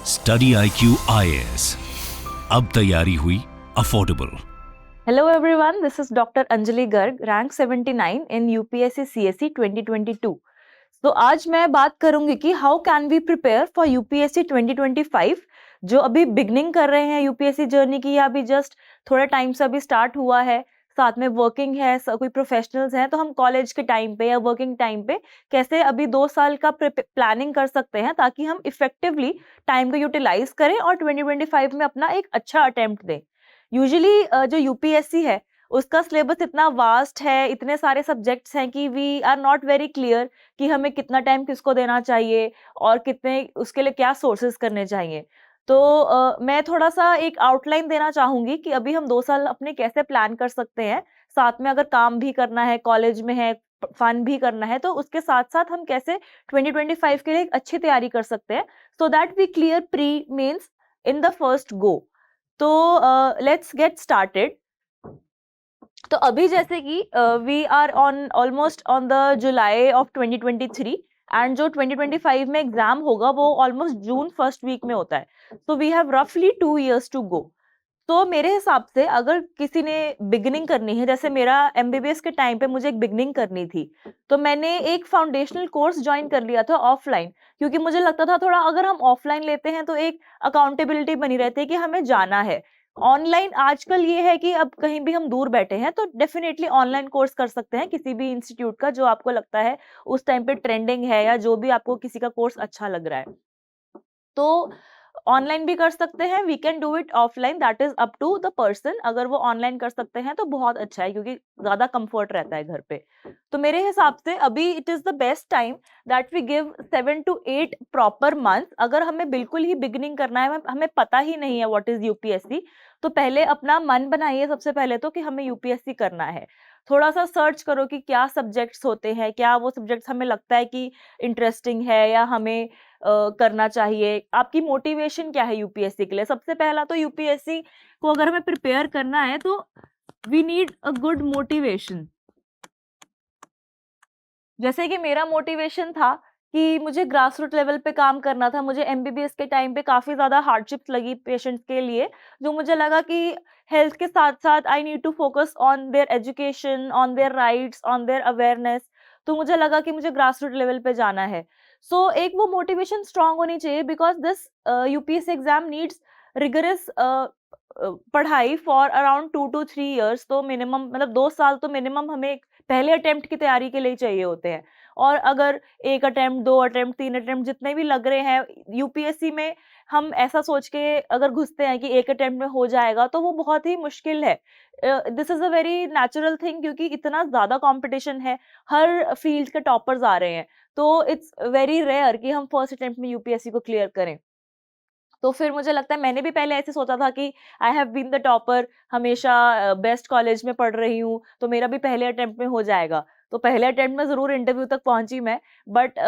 Study IQ IAS, अब तैयारी हुई affordable. Hello everyone, this is Dr. Anjali Garg, rank 79 in UPSC CSE 2022. तो आज मैं बात करूंगी कि how can we prepare for UPSC 2025 जो अभी बिगनिंग कर रहे हैं यूपीएससी जर्नी की, या अभी जस्ट थोड़ा टाइम से अभी स्टार्ट हुआ है, साथ में वर्किंग है, कोई प्रोफेशनल्स हैं, तो हम कॉलेज के टाइम पे या वर्किंग टाइम पे कैसे अभी 2 साल का प्लानिंग कर सकते हैं ताकि हम इफेक्टिवली टाइम को यूटिलाइज करें और 2025 में अपना एक अच्छा अटेम्प्ट दें। यूजुअली जो यूपीएससी है उसका सिलेबस इतना वास्ट है, इतने सारे सब्जेक्ट्स हैं कि we are not very clear कि हमें कितना टाइम किसको देना चाहिए और कितने उसके लिए क्या सोर्सेज करने चाहिए। तो मैं थोड़ा सा एक आउटलाइन देना चाहूंगी कि अभी हम 2 साल अपने कैसे प्लान कर सकते हैं, साथ में अगर काम भी करना है, कॉलेज में है, फन भी करना है, तो उसके साथ साथ हम कैसे 2025 के लिए एक अच्छी तैयारी कर सकते हैं so that we clear pre mains in the first go. तो लेट्स गेट स्टार्टेड। तो अभी जैसे कि we are on almost on the July of 2023 and जो 2025 में एग्जाम होगा वो ऑलमोस्ट जून फर्स्ट वीक में होता है। तो वी हैव रफली 2 years टू गो। तो मेरे हिसाब से अगर किसी ने बिगिनिंग करनी है, जैसे मेरा एमबीबीएस के टाइम पे मुझे एक बिगिनिंग करनी थी, तो मैंने एक फाउंडेशनल कोर्स ज्वाइन कर लिया था ऑफलाइन, क्योंकि मुझे लगता था थोड़ा अगर हम ऑफलाइन लेते हैं तो एक अकाउंटेबिलिटी बनी रहती है कि हमें जाना है। ऑनलाइन आजकल ये है कि अब कहीं भी हम दूर बैठे हैं तो डेफिनेटली ऑनलाइन कोर्स कर सकते हैं किसी भी इंस्टीट्यूट का जो आपको लगता है उस टाइम पे ट्रेंडिंग है, या जो भी आपको किसी का कोर्स अच्छा लग रहा है। तो ऑनलाइन भी कर सकते हैं, we can do it offline, that is up to the person. अगर वो ऑनलाइन कर सकते हैं तो बहुत अच्छा है क्योंकि ज्यादा कंफर्ट रहता है घर पे। तो मेरे हिसाब से अभी it is the best time that we give 7 to 8 proper month. अगर हमें बिल्कुल ही बिगिनिंग करना है, हमें पता ही नहीं है व्हाट इज यूपीएससी, तो पहले अपना मन बनाइए सबसे पहले तो कि हमें यूपीएससी करना है। थोड़ा सा सर्च करो कि क्या सब्जेक्ट्स होते हैं, क्या वो सब्जेक्ट्स हमें लगता है कि इंटरेस्टिंग है या हमें करना चाहिए। आपकी मोटिवेशन क्या है यूपीएससी के लिए? सबसे पहला तो यूपीएससी को अगर हमें प्रिपेयर करना है तो we need a good motivation. जैसे कि मेरा मोटिवेशन था कि मुझे ग्रास रूट लेवल पे काम करना था। मुझे एमबीबीएस के टाइम पे काफी ज्यादा हार्डशिप्स लगी पेशेंट्स के लिए, जो मुझे लगा कि हेल्थ के साथ साथ I need to focus on their education, on their rights, on their awareness. तो मुझे लगा कि मुझे ग्रास रूट लेवल पे जाना है। सो एक वो मोटिवेशन स्ट्रांग होनी चाहिए because this UPSC exam needs rigorous पढ़ाई फॉर अराउंड 2 to 3 years। तो मिनिमम मतलब 2 साल तो मिनिमम हमें पहले अटेम्प्ट की तैयारी के लिए चाहिए होते हैं। और अगर एक अटेम्प्ट, 2 अटेम्प्ट, 3 अटेम्प्ट जितने भी लग रहे हैं यूपीएससी में, हम ऐसा सोच के अगर घुसते हैं कि एक अटेम्प्ट में हो जाएगा तो वो बहुत ही मुश्किल है। This is a very natural thing क्योंकि इतना ज्यादा कंपटीशन है, हर फील्ड के टॉपर्स आ रहे हैं। तो इट्स वेरी रेयर कि हम फर्स्ट अटेम्प्ट में यूपीएससी को क्लियर करें। तो फिर मुझे लगता है मैंने भी पहले ऐसे सोचा था कि I have been the topper, हमेशा बेस्ट कॉलेज में पढ़ रही हूँ तो मेरा भी पहले अटेम्प्ट में हो जाएगा। तो पहले अटेम्प्ट में जरूर इंटरव्यू तक पहुंची मैं, बट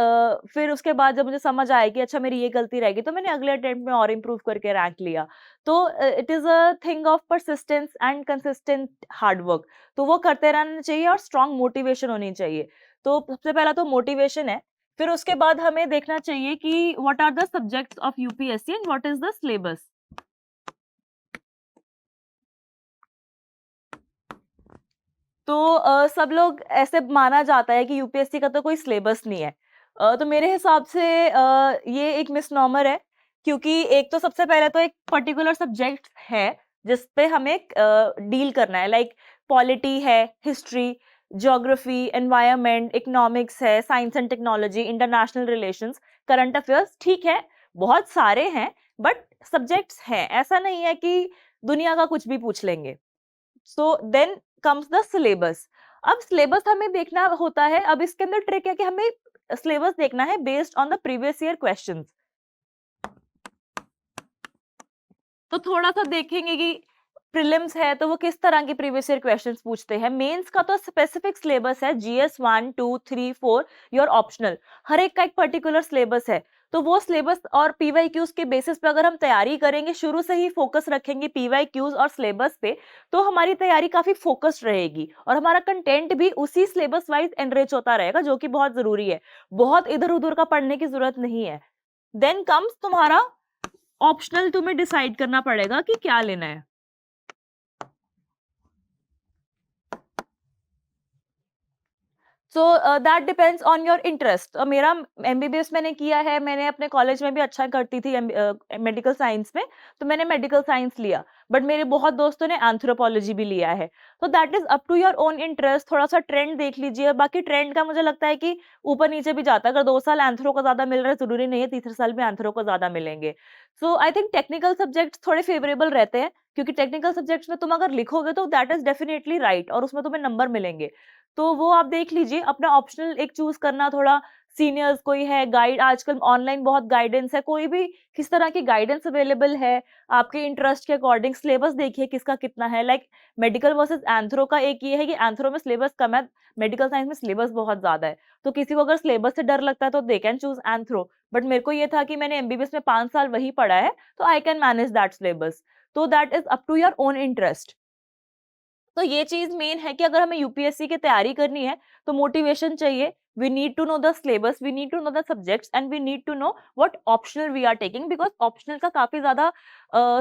फिर उसके बाद जब मुझे समझ आया कि अच्छा मेरी ये गलती रहेगी, तो मैंने अगले अटेम्प्ट में और इम्प्रूव करके रैंक लिया। तो it is a thing of persistence and consistent hard work. तो वो करते रहना चाहिए और स्ट्रांग मोटिवेशन होनी चाहिए। तो सबसे पहला तो मोटिवेशन है। फिर उसके बाद हमें देखना चाहिए कि what are the subjects of UPSC and what is the syllabus. तो सब लोग ऐसे माना जाता है कि यूपीएससी का तो कोई सिलेबस नहीं है। तो मेरे हिसाब से ये एक मिसनॉमर है, क्योंकि एक तो सबसे पहले तो एक पर्टिकुलर सब्जेक्ट है जिसपे हमें डील करना है, लाइक पॉलिटी है, हिस्ट्री, ज्योग्राफी, एनवायरनमेंट, इकोनॉमिक्स है, science and technology, international relations, current affairs. ठीक है, बहुत सारे हैं बट सब्जेक्ट्स हैं, ऐसा नहीं है कि दुनिया का कुछ भी पूछ लेंगे। So then comes the syllabus. अब सिलेबस हमें देखना होता है। अब इसके अंदर ट्रिक है कि हमें सिलेबस देखना है based on the previous year questions. तो थोड़ा सा देखेंगे कि प्रीलिम्स है तो वो किस तरह के प्रीवियस ईयर क्वेश्चंस पूछते हैं। मेंस का तो स्पेसिफिक सिलेबस है, जीएस 1 2 3 4 योर ऑप्शनल, हर एक का एक पर्टिकुलर सिलेबस है। तो वो सिलेबस और पीवाईक्यूज के बेसिस पे अगर हम तैयारी करेंगे, शुरू से ही फोकस रखेंगे पीवाईक्यूज और सिलेबस पे, तो हमारी तैयारी काफी फोकस्ड रहेगी और हमारा कंटेंट भी उसी सिलेबस वाइज एनरिच होता रहेगा, जो कि बहुत जरूरी है। बहुत इधर उधर का पढ़ने की जरूरत नहीं है। देन कम्स तुम्हारा ऑप्शनल तुम्हें डिसाइड करना पड़ेगा कि क्या लेना है। So that depends on your interest. मेरा एमबीबीएस मैंने किया है, मैंने अपने कॉलेज में भी अच्छा करती थी मेडिकल साइंस में, तो मैंने मेडिकल साइंस लिया। बट मेरे बहुत दोस्तों ने एंथ्रोपोलॉजी भी लिया है। तो that is up to your own interest. थोड़ा सा ट्रेंड देख लीजिए। बाकी ट्रेंड का मुझे लगता है कि ऊपर नीचे भी जाता है। अगर 2 साल एंथ्रो को ज्यादा मिल रहा है, जरूरी नहीं है तीसरे साल भी एंथ्रो को ज्यादा मिलेंगे। सो आई थिंक टेक्निकल सब्जेक्ट थोड़े फेवरेबल रहते हैं, क्योंकि टेक्निकल सब्जेक्ट्स में तुम अगर लिखोगे तो दैट इज डेफिनेटली राइट, और उसमें तुम्हें नंबर मिलेंगे। तो वो आप देख लीजिए, अपना ऑप्शनल एक चूज करना। थोड़ा सीनियर्स कोई है, गाइड, आजकल ऑनलाइन बहुत गाइडेंस है, कोई भी किस तरह की गाइडेंस अवेलेबल है आपके इंटरेस्ट के अकॉर्डिंग। सिलेबस देखिए किसका कितना है। लाइक मेडिकल वर्सेस एंथ्रो का एक ये है कि एंथ्रो में सिलेबस कम है, मेडिकल साइंस में सिलेबस बहुत ज्यादा है। तो किसी को अगर सिलेबस से डर लगता है तो they can choose anthro. But मेरे को ये था कि मैंने एमबीबीएस में 5 साल वही पढ़ा है, तो I can manage that syllabus. तो that is up to your own interest. तो ये चीज मेन है कि अगर हमें यूपीएससी की तैयारी करनी है तो मोटिवेशन चाहिए। We need to know the syllabus, we need to know the subjects, and we need to know what optional we are taking, because optional का काफी ज्यादा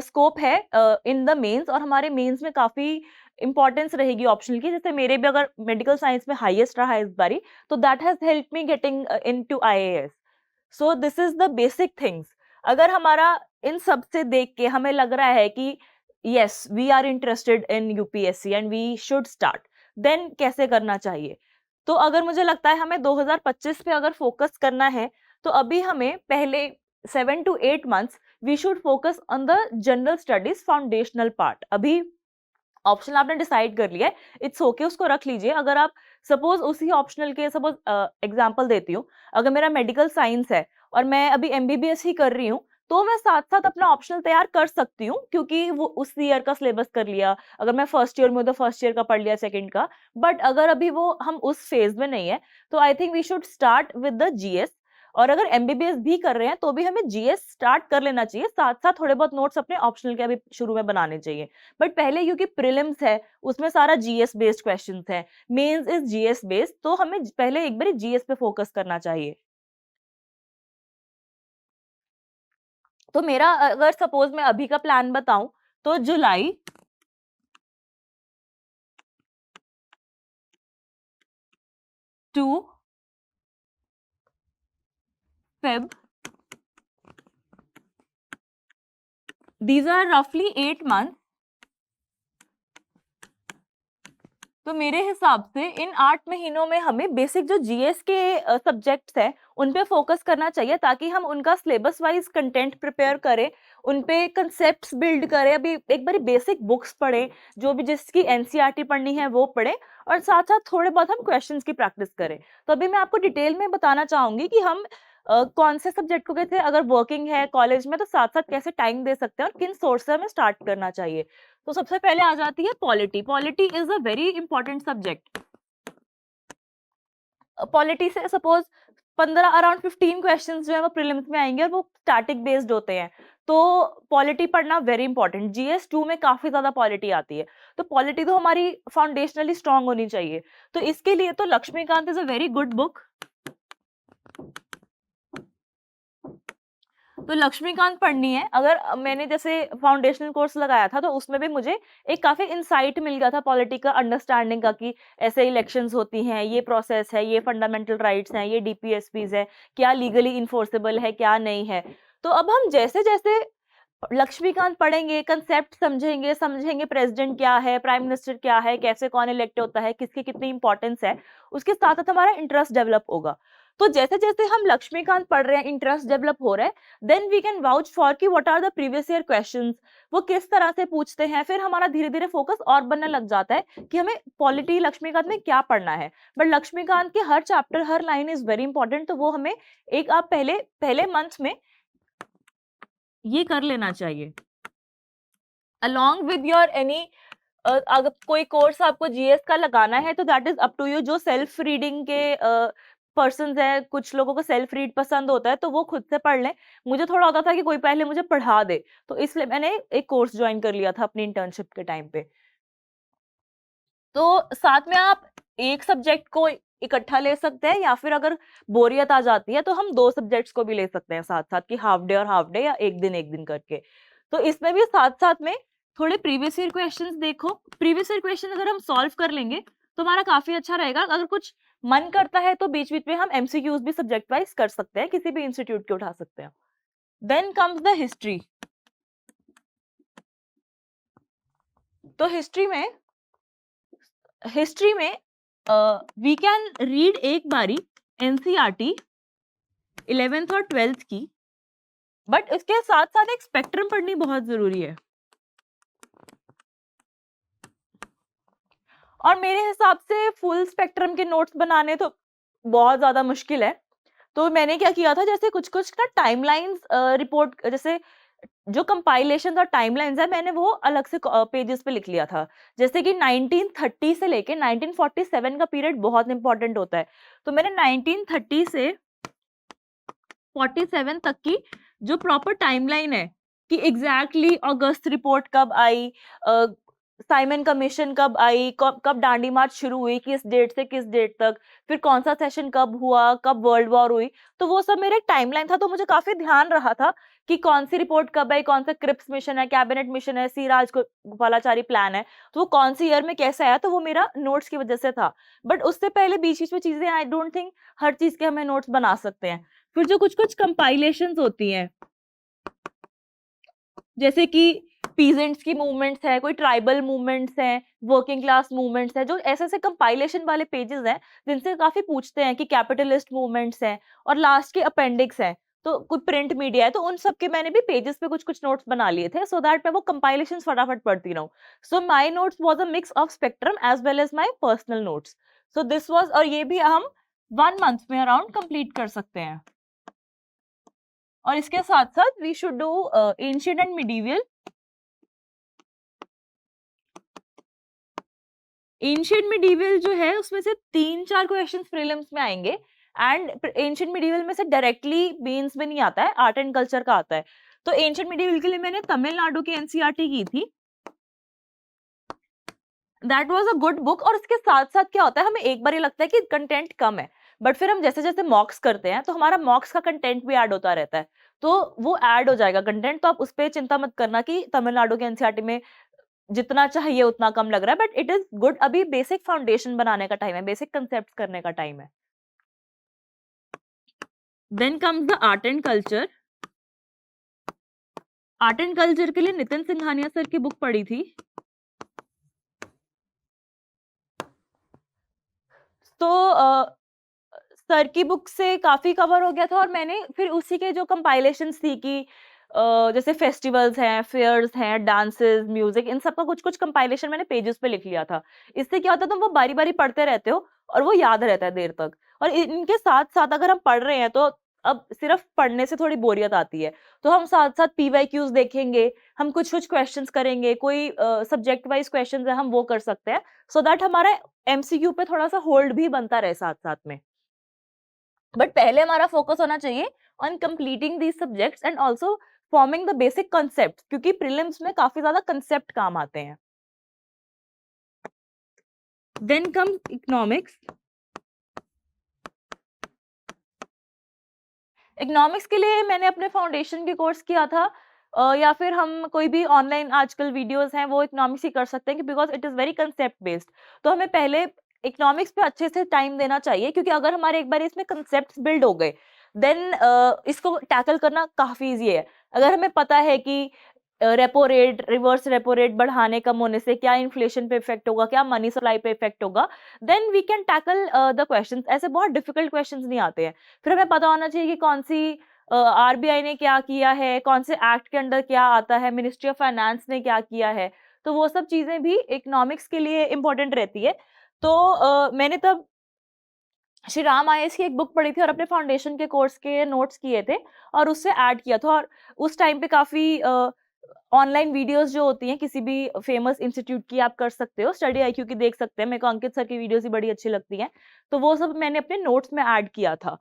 स्कोप है इन द मेंस, और हमारे मेंस में काफी इंपॉर्टेंस रहेगी ऑप्शनल की। जैसे मेरे भी अगर मेडिकल साइंस में हाईएस्ट रहा है इस बारी, तो that has help me getting into IAS. So this is the basic things. अगर हमारा इन सब से देख के हमें लग रहा है कि yes we are interested in UPSC and we should start, then कैसे करना चाहिए? तो अगर मुझे लगता है हमें 2025 पे अगर फोकस करना है, तो अभी हमें पहले 7 to 8 months we should focus on the general studies foundational part। अभी ऑप्शनल आपने डिसाइड कर लिया है, इट्स ओके, उसको रख लीजिए। अगर आप सपोज उसी ऑप्शनल के, सपोज एग्जांपल देती हूँ, अगर मेरा मेडिकल साइंस है और मैं अभी एमबीबीएस ही कर रही हूँ, तो मैं साथ साथ अपना ऑप्शनल तैयार कर सकती हूँ, क्योंकि वो उस ईयर का सिलेबस कर लिया। अगर मैं फर्स्ट ईयर में हूँ तो फर्स्ट ईयर का पढ़ लिया, सेकंड का। बट अगर अभी वो हम उस फेज में नहीं है, तो I think we should start with the GS. और अगर एमबीबीएस भी कर रहे हैं तो भी हमें जीएस स्टार्ट कर लेना चाहिए, साथ साथ थोड़े बहुत नोट्स अपने ऑप्शनल के अभी शुरू में बनाने चाहिए। बट पहले क्योंकि प्रीलिम्स है, उसमें सारा जीएस बेस्ड क्वेश्चंस है, मेंस इज जीएस बेस्ड, तो हमें पहले एक बार जीएस पे फोकस करना चाहिए। तो मेरा अगर सपोज मैं अभी का प्लान बताऊं, तो जुलाई टू फेब, दीज आर रफली 8 मंथ। तो मेरे हिसाब से इन 8 महीनों में हमें बेसिक जो जीएस के सब्जेक्ट्स हैं उन पे फोकस करना चाहिए, ताकि हम उनका सिलेबस वाइज कंटेंट प्रिपेयर करें, उन पे कंसेप्ट्स बिल्ड करें। अभी एक बार बेसिक बुक्स पढ़ें, जो भी जिसकी एनसीईआरटी पढ़नी है वो पढ़ें, और साथ साथ थोड़े बहुत हम क्वेश्चंस की प्रैक्टिस करें। तो अभी मैं आपको डिटेल में बताना चाहूंगी कि हम कौन से सब्जेक्ट को कैसे, अगर वर्किंग है कॉलेज में, तो साथ साथ कैसे टाइम दे सकते हैं और किन सोर्स से हमें स्टार्ट करना चाहिए। तो सबसे पहले आ जाती है polity. Polity is a very important subject. Polity से सपोज 15 अराउंड 15 क्वेश्चंस जो है वो प्रीलिम्स में आएंगे, और वो स्टैटिक बेस्ड होते हैं। तो पॉलिटी पढ़ना वेरी इंपॉर्टेंट। जीएस 2 में काफी ज्यादा पॉलिटी आती है, तो पॉलिटी तो हमारी फाउंडेशनली स्ट्रांग होनी चाहिए। तो इसके लिए तो Laxmikanth is a very good book. तो लक्ष्मीकांत पढ़नी है। अगर मैंने जैसे फाउंडेशनल कोर्स लगाया था, तो उसमें भी मुझे एक काफी इंसाइट मिल गया था पॉलिटी का अंडरस्टैंडिंग का, कि ऐसे इलेक्शंस होती हैं, ये प्रोसेस है, ये फंडामेंटल राइट्स हैं, ये डीपीएसपीज है, क्या लीगली इन्फोर्सेबल है, क्या नहीं है। तो अब हम जैसे जैसे लक्ष्मीकांत पढ़ेंगे, कंसेप्ट समझेंगे, समझेंगे प्रेसिडेंट क्या है, प्राइम मिनिस्टर क्या है, कैसे कौन इलेक्ट होता है, किसकी कितनी इंपॉर्टेंस है, उसके साथ साथ हमारा इंटरेस्ट डेवलप होगा। तो जैसे जैसे हम लक्ष्मीकांत पढ़ रहे हैं, इंटरेस्ट डेवलप हो रहा है, then we can vouch for कि what are the previous year questions, वो किस तरह से पूछते हैं। फिर हमारा धीरे धीरे फोकस और बनने लग जाता है कि हमें पॉलिटी लक्ष्मीकांत में क्या पढ़ना है। बट लक्ष्मीकांत के हर चैप्टर, हर लाइन इज वेरी इंपॉर्टेंट, तो वो हमें एक आप पहले पहले मंथ में ये कर लेना चाहिए। along with your any अगर कोई कोर्स आपको जीएस का लगाना है, तो that is up to you. जो सेल्फ रीडिंग के पर्सन है, कुछ लोगों को सेल्फ रीड पसंद होता है, तो वो खुद से पढ़ लें। मुझे थोड़ा होता था कि कोई पहले मुझे पढ़ा दे, तो इसलिए मैंने एक कोर्स ज्वाइन कर लिया था अपनी इंटर्नशिप के टाइम पे। तो साथ में आप एक सब्जेक्ट को इकट्ठा ले सकते हैं, या फिर अगर बोरियत आ जाती है तो हम 2 सब्जेक्ट्स को भी ले सकते हैं साथ साथ, कि हाफ डे और हाफ डे, या एक दिन करके। तो इसमें भी साथ साथ में थोड़े प्रीवियस ईयर क्वेश्चंस देखो। प्रीवियस ईयर क्वेश्चन अगर हम सॉल्व कर लेंगे तो हमारा काफी अच्छा रहेगा। अगर कुछ मन करता है तो बीच बीच में हम एमसीक्यूज भी सब्जेक्ट वाइज कर सकते हैं, किसी भी इंस्टीट्यूट के उठा सकते हैं। Then comes the history. तो हिस्ट्री में वी कैन रीड एक बारी एनसीईआरटी 11th और 12th की, बट इसके साथ साथ एक स्पेक्ट्रम पढ़नी बहुत जरूरी है। और मेरे हिसाब से फुल स्पेक्ट्रम के नोट्स बनाने तो बहुत ज्यादा मुश्किल है। तो मैंने क्या किया था, जैसे कुछ कुछ ना टाइमलाइंस रिपोर्ट, जैसे जो कंपाइलेशन और टाइमलाइंस है, मैंने वो अलग से पेजेस पे लिख लिया था। जैसे कि 1930 से लेके 1947 का पीरियड बहुत इंपॉर्टेंट होता है, तो मैंने 1930 से 47 तक की जो प्रॉपर टाइमलाइन है, कि एग्जैक्टली अगस्त रिपोर्ट कब आई, साइमन कमीशन कब आई, कब दांडी मार्च शुरू हुई, किस डेट से किस डेट तक, फिर कौन सा सेशन कब हुआ, कब वर्ल्ड वॉर हुई, तो वो सब मेरा एक टाइमलाइन था। तो मुझे काफी ध्यान रहा था कि कौन सी रिपोर्ट कब आई, कौन सा क्रिप्स मिशन है, कैबिनेट मिशन है, सी गोपालाचारी प्लान है, तो वो कौन सी ईयर में कैसे आया, तो वो मेरा नोट्स की वजह से था। बट उससे पहले बीच बीच में चीजें, आई डोंट थिंक हर चीज के हमें नोट्स बना सकते हैं। फिर जो कुछ कुछ कंपाइलेशंस होती हैं, जैसे कि पीजेंट्स की मूवमेंट्स है, कोई ट्राइबल मूवमेंट्स हैं, वर्किंग क्लास मूवमेंट्स है, जो ऐसे ऐसे कंपाइलेशन वाले पेजेस हैं जिनसे काफी पूछते हैं, कि कैपिटलिस्ट मूवमेंट्स हैं, और लास्ट के अपेंडिक्स हैं, तो कोई प्रिंट मीडिया है, तो उन सब के मैंने भी पेजेस पे कुछ कुछ नोट्स बना लिए थे, सो दैट मैं वो कंपाइलेशन फटाफट पढ़ती रहूं। So my notes was a mix of spectrum as well as my personal notes. So this was, और ये भी हम 1 मंथ में अराउंड कंप्लीट कर सकते हैं। और इसके साथ साथ we should do ancient and medieval. Ancient medieval जो है उसमें से 3-4 क्वेश्चंस प्रीलिम्स में आएंगे, एंड एंशिएंट मिडीवियल में से डायरेक्टली मेंस में नहीं आता है, आर्ट एंड कल्चर का आता है। तो एंशिएंट मिडीवियल के लिए मैंने तमिलनाडु की एनसीईआरटी की थी, that was a good book. और इसके साथ साथ क्या होता है, हमें एक बार ये लगता है कि कंटेंट कम है, बट फिर हम जैसे जैसे मॉक्स करते हैं तो हमारा मॉक्स का कंटेंट भी ऐड होता रहता है, तो वो ऐड हो जाएगा कंटेंट। तो आप उस पर चिंता मत करना कि तमिलनाडु के एनसीईआरटी में जितना चाहिए उतना कम लग रहा है, बट इट इज गुड। अभी बेसिक फाउंडेशन बनाने का टाइम है, बेसिक कंसेप्ट करने का टाइम है। Then comes the art and culture. Art and culture के लिए नितिन सिंघानिया सर की बुक पढ़ी थी। तो सर की बुक से काफी कवर हो गया था, और मैंने फिर उसी के जो कंपाइलेशंस थी, कि जैसे फेस्टिवल्स हैं, फेयर्स हैं, डांसेस, म्यूजिक, इन सब का कुछ कुछ कंपाइलेशन मैंने पेजेस पे लिख लिया था। इससे क्या होता है, तुम वो बारी बारी पढ़ते रहते हो और वो याद रहता है देर तक। और इनके साथ साथ अगर हम पढ़ रहे हैं तो अब सिर्फ पढ़ने से थोड़ी बोरियत आती है, तो हम साथ साथ पीवाईक्यूज देखेंगे, हम कुछ कुछ क्वेश्चंस करेंगे, कोई सब्जेक्ट वाइज क्वेश्चंस है हम वो कर सकते हैं, सो दैट हमारा एमसीक्यू पे थोड़ा सा होल्ड भी बनता रहे साथ साथ में। बट पहले हमारा फोकस होना चाहिए on completing these subjects and also forming the basic concept, क्योंकि प्रीलिम्स में काफी ज्यादा कंसेप्ट काम आते हैं। Then comes economics. इकोनॉमिक्स के लिए मैंने अपने फाउंडेशन के कोर्स किया था, या फिर हम कोई भी ऑनलाइन आजकल वीडियोस हैं वो इकोनॉमिक्स ही कर सकते हैं, because it is very concept based. तो हमें पहले इकोनॉमिक्स पे अच्छे से टाइम देना चाहिए, क्योंकि अगर हमारे एक बार इसमें कंसेप्ट बिल्ड हो गए, देन इसको टैकल करना काफी इजी है। अगर हमें पता है कि repo rate, reverse repo rate बढ़ाने कम होने से क्या इन्फ्लेशन पे इफेक्ट होगा, क्या मनी सप्लाई पे इफेक्ट होगा, then we can tackle the questions. ऐसे बहुत डिफिकल्ट क्वेश्चंस नहीं आते हैं। फिर हमें पता होना चाहिए कि कौन सी आरबीआई ने क्या किया है, कौन से एक्ट के अंडर क्या आता है, मिनिस्ट्री ऑफ फाइनेंस ने क्या किया है, तो वो सब चीजें भी इकोनॉमिक्स के लिए इंपॉर्टेंट रहती है। तो मैंने तब श्री राम आईएएस की एक बुक पढ़ी थी और अपने फाउंडेशन के कोर्स के नोट्स किए थे और उससे ऐड किया था। और उस टाइम पे काफी ऑनलाइन वीडियोस जो होती हैं किसी भी फेमस इंस्टीट्यूट की आप कर सकते हो, स्टडी आईक्यू की देख सकते हैं, मेरे को अंकित सर की वीडियोस ही बड़ी अच्छी लगती हैं, तो वो सब मैंने अपने नोट्स में ऐड किया था।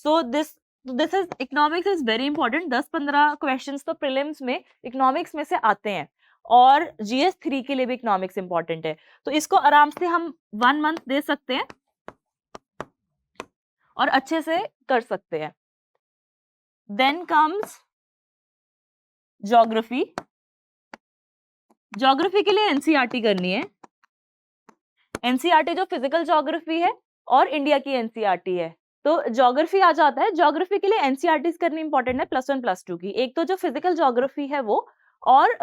So this is economics is very important. 10-15 questions तो प्रीलिम्स में इकोनॉमिक्स में से आते हैं। और GS 3 के लिए भी इकोनॉमिक्स इंपॉर्टेंट है, तो इसको आराम से हम 1 मंथ दे सकते हैं और अच्छे से कर सकते हैं। Then comes geography. ज्योग्राफी के लिए एनसीईआरटी करनी है। एनसीईआरटी जो फिजिकल ज्योग्राफी है और इंडिया की एनसीईआरटी है, तो ज्योग्राफी आ जाता है। ज्योग्राफी के लिए एनसीईआरटीज करनी इंपॉर्टेंट है +1 +2 की। एक तो जो फिजिकल ज्योग्राफी है वो, और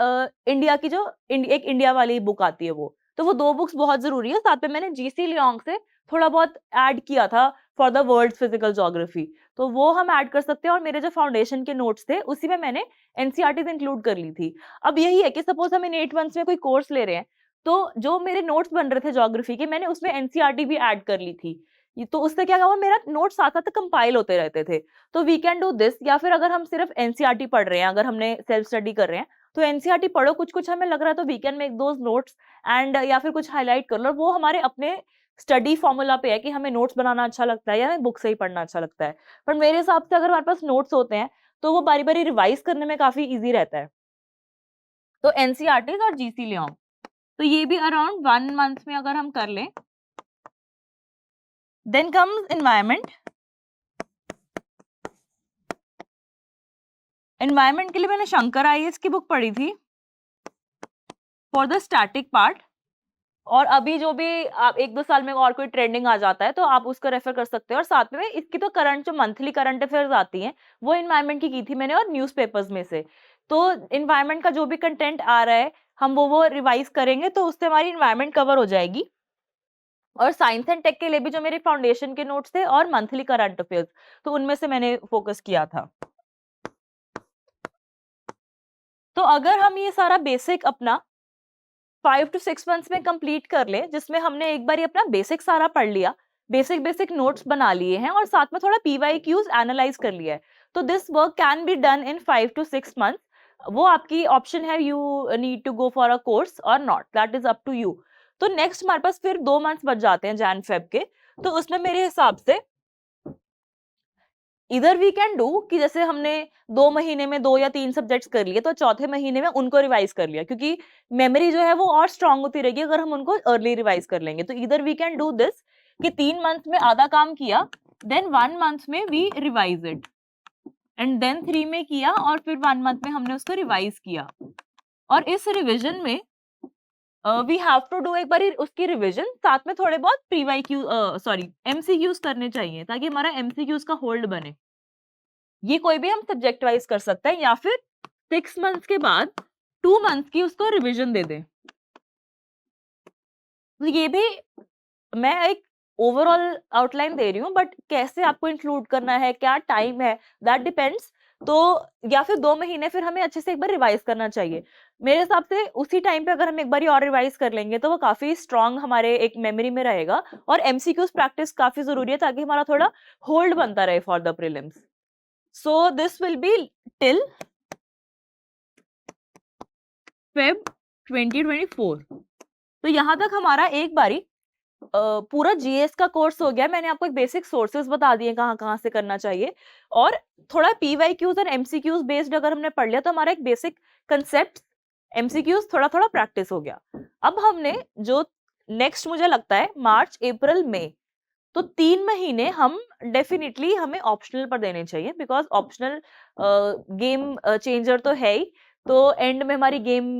इंडिया की जो एक इंडिया वाली बुक आती है वो, तो वो 2 बुक्स बहुत जरूरी है। साथ में मैंने जीसी लियोंग से थोड़ा बहुत ऐड किया था for the world physical geography, तो वो हम ऐड कर सकते हैं। और मेरे जो फाउंडेशन के नोट्स थे उसी में मैंने एनसीईआरटीज इंक्लूड कर ली थी। अब यही है कि सपोज हम इन 8 मंथ्स में कोई कोर्स ले रहे हैं, तो जो मेरे नोट्स बन रहे थे ज्योग्राफी के, मैंने उसमें एनसीईआरटी भी ऐड कर ली थी। तो उससे क्या हुआ, मेरा नोट्स साथ साथ कंपाइल होते रहते थे। तो वी कैन डू दिस। या फिर अगर हम सिर्फ एनसीईआरटी पढ़ रहे हैं, अगर हमने सेल्फ स्टडी कर रहे हैं, तो एनसीईआरटी पढ़ो, कुछ कुछ हमें लग रहा है तो we can make those notes and, या फिर कुछ हाईलाइट कर लो। वो हमारे अपने स्टडी फॉर्मूला पे है कि हमें नोट्स बनाना अच्छा लगता है या हमें बुक से ही पढ़ना अच्छा लगता है। पर मेरे हिसाब से अगर हमारे पास नोट्स होते हैं तो वो बारी बारी रिवाइज करने में काफी ईजी रहता है। तो एनसीईआरटी और जीसी लियोंग, तो ये भी अराउंड 1 मंथ में अगर हम कर लें। Then comes environment. एनवायरमेंट के लिए मैंने शंकर आईएएस की बुक पढ़ी थी फॉर द स्टैटिक पार्ट। और अभी जो भी आप 1-2 साल में और कोई ट्रेंडिंग आ जाता है तो आप उसको रेफर कर सकते हो। और साथ में इसकी तो करंट जो मंथली करंट अफेयर्स आती हैं वो एनवायरमेंट की थी मैंने, और न्यूज़पेपर्स में से। तो एनवायरमेंट का जो भी कंटेंट आ रहा है हम वो रिवाइज करेंगे, तो उससे हमारी एनवायरमेंट कवर हो जाएगी। और साइंस एंड टेक के लिए भी जो मेरे फाउंडेशन के नोट्स थे और मंथली करंट अफेयर्स, तो उनमें से मैंने फोकस किया था। तो अगर हम ये सारा बेसिक अपना 5 to 6 मंथ्स में कंप्लीट कर ले, जिसमें हमने एक बार ही अपना बेसिक सारा पढ़ लिया, बेसिक नोट्स बना लिए हैं और साथ में थोड़ा पीवाईक्यूज एनालाइज कर लिया है, तो this work can be done in 5 to 6 months. वो आपकी ऑप्शन है, you need to go for a course और not, that is up to you. तो नेक्स्ट हमारे पास फिर 2 मंथ्स बच जाते हैं जैन फेब के। तो उसमें मेरे हिसाब से इधर वी कैन डू कि जैसे हमने 2 महीने में 2 या 3 सब्जेक्ट्स कर लिए, तो चौथे महीने में उनको रिवाइज कर लिया, क्योंकि मेमोरी जो है वो और स्ट्रांग होती रहेगी अगर हम उनको अर्ली रिवाइज कर लेंगे। तो इधर वी कैन डू दिस कि 3 मंथ में आधा काम किया, देन 1 मंथ में we revise it, and then 3 में किया और फिर 1 मंथ में हमने उसको रिवाइज किया। और इस रिविजन में वी हैव टू डू एक बार उसकी रिविजन, साथ में थोड़े बहुत पीवाईक्यू एमसीक्यूज करने चाहिए ताकि हमारा एमसीक्यूज का होल्ड बने। ये कोई भी हम सब्जेक्ट वाइज कर सकते हैं, या फिर 6 मंथ्स के बाद 2 मंथ्स की उसको रिवीजन दे दें। तो ये भी मैं एक ओवरऑल आउटलाइन दे रही हूँ, बट कैसे आपको इंक्लूड करना है, क्या टाइम है, दैट डिपेंड्स। तो या फिर 2 महीने फिर हमें अच्छे से एक बार रिवाइज करना चाहिए। मेरे हिसाब से उसी टाइम पे अगर हम एक बार और रिवाइज कर लेंगे तो वो काफी स्ट्रांग हमारे एक मेमोरी में रहेगा। और एमसीक्यूज प्रैक्टिस काफी जरूरी है ताकि हमारा थोड़ा होल्ड बनता रहे for the prelims. So this will be till Feb 2024। तो यहाँ तक हमारा एक बारी पूरा जीएस का कोर्स हो गया। मैंने आपको एक बेसिक सोर्सेज बता दिए कहाँ कहाँ से करना चाहिए, और थोड़ा पीवाईक्यूज और एमसीक्यूज बेस्ड अगर हमने पढ़ लिया तो हमारा एक बेसिक कंसेप्ट एमसीक्यूज थोड़ा थोड़ा प्रैक्टिस हो गया। अब हमने जो नेक्स्ट मुझे लगता है मार्च अप्रैल मई, तो 3 महीने हम डेफिनेटली हमें ऑप्शनल पर देने चाहिए, बिकॉज ऑप्शनल गेम चेंजर तो है ही, तो एंड में हमारी गेम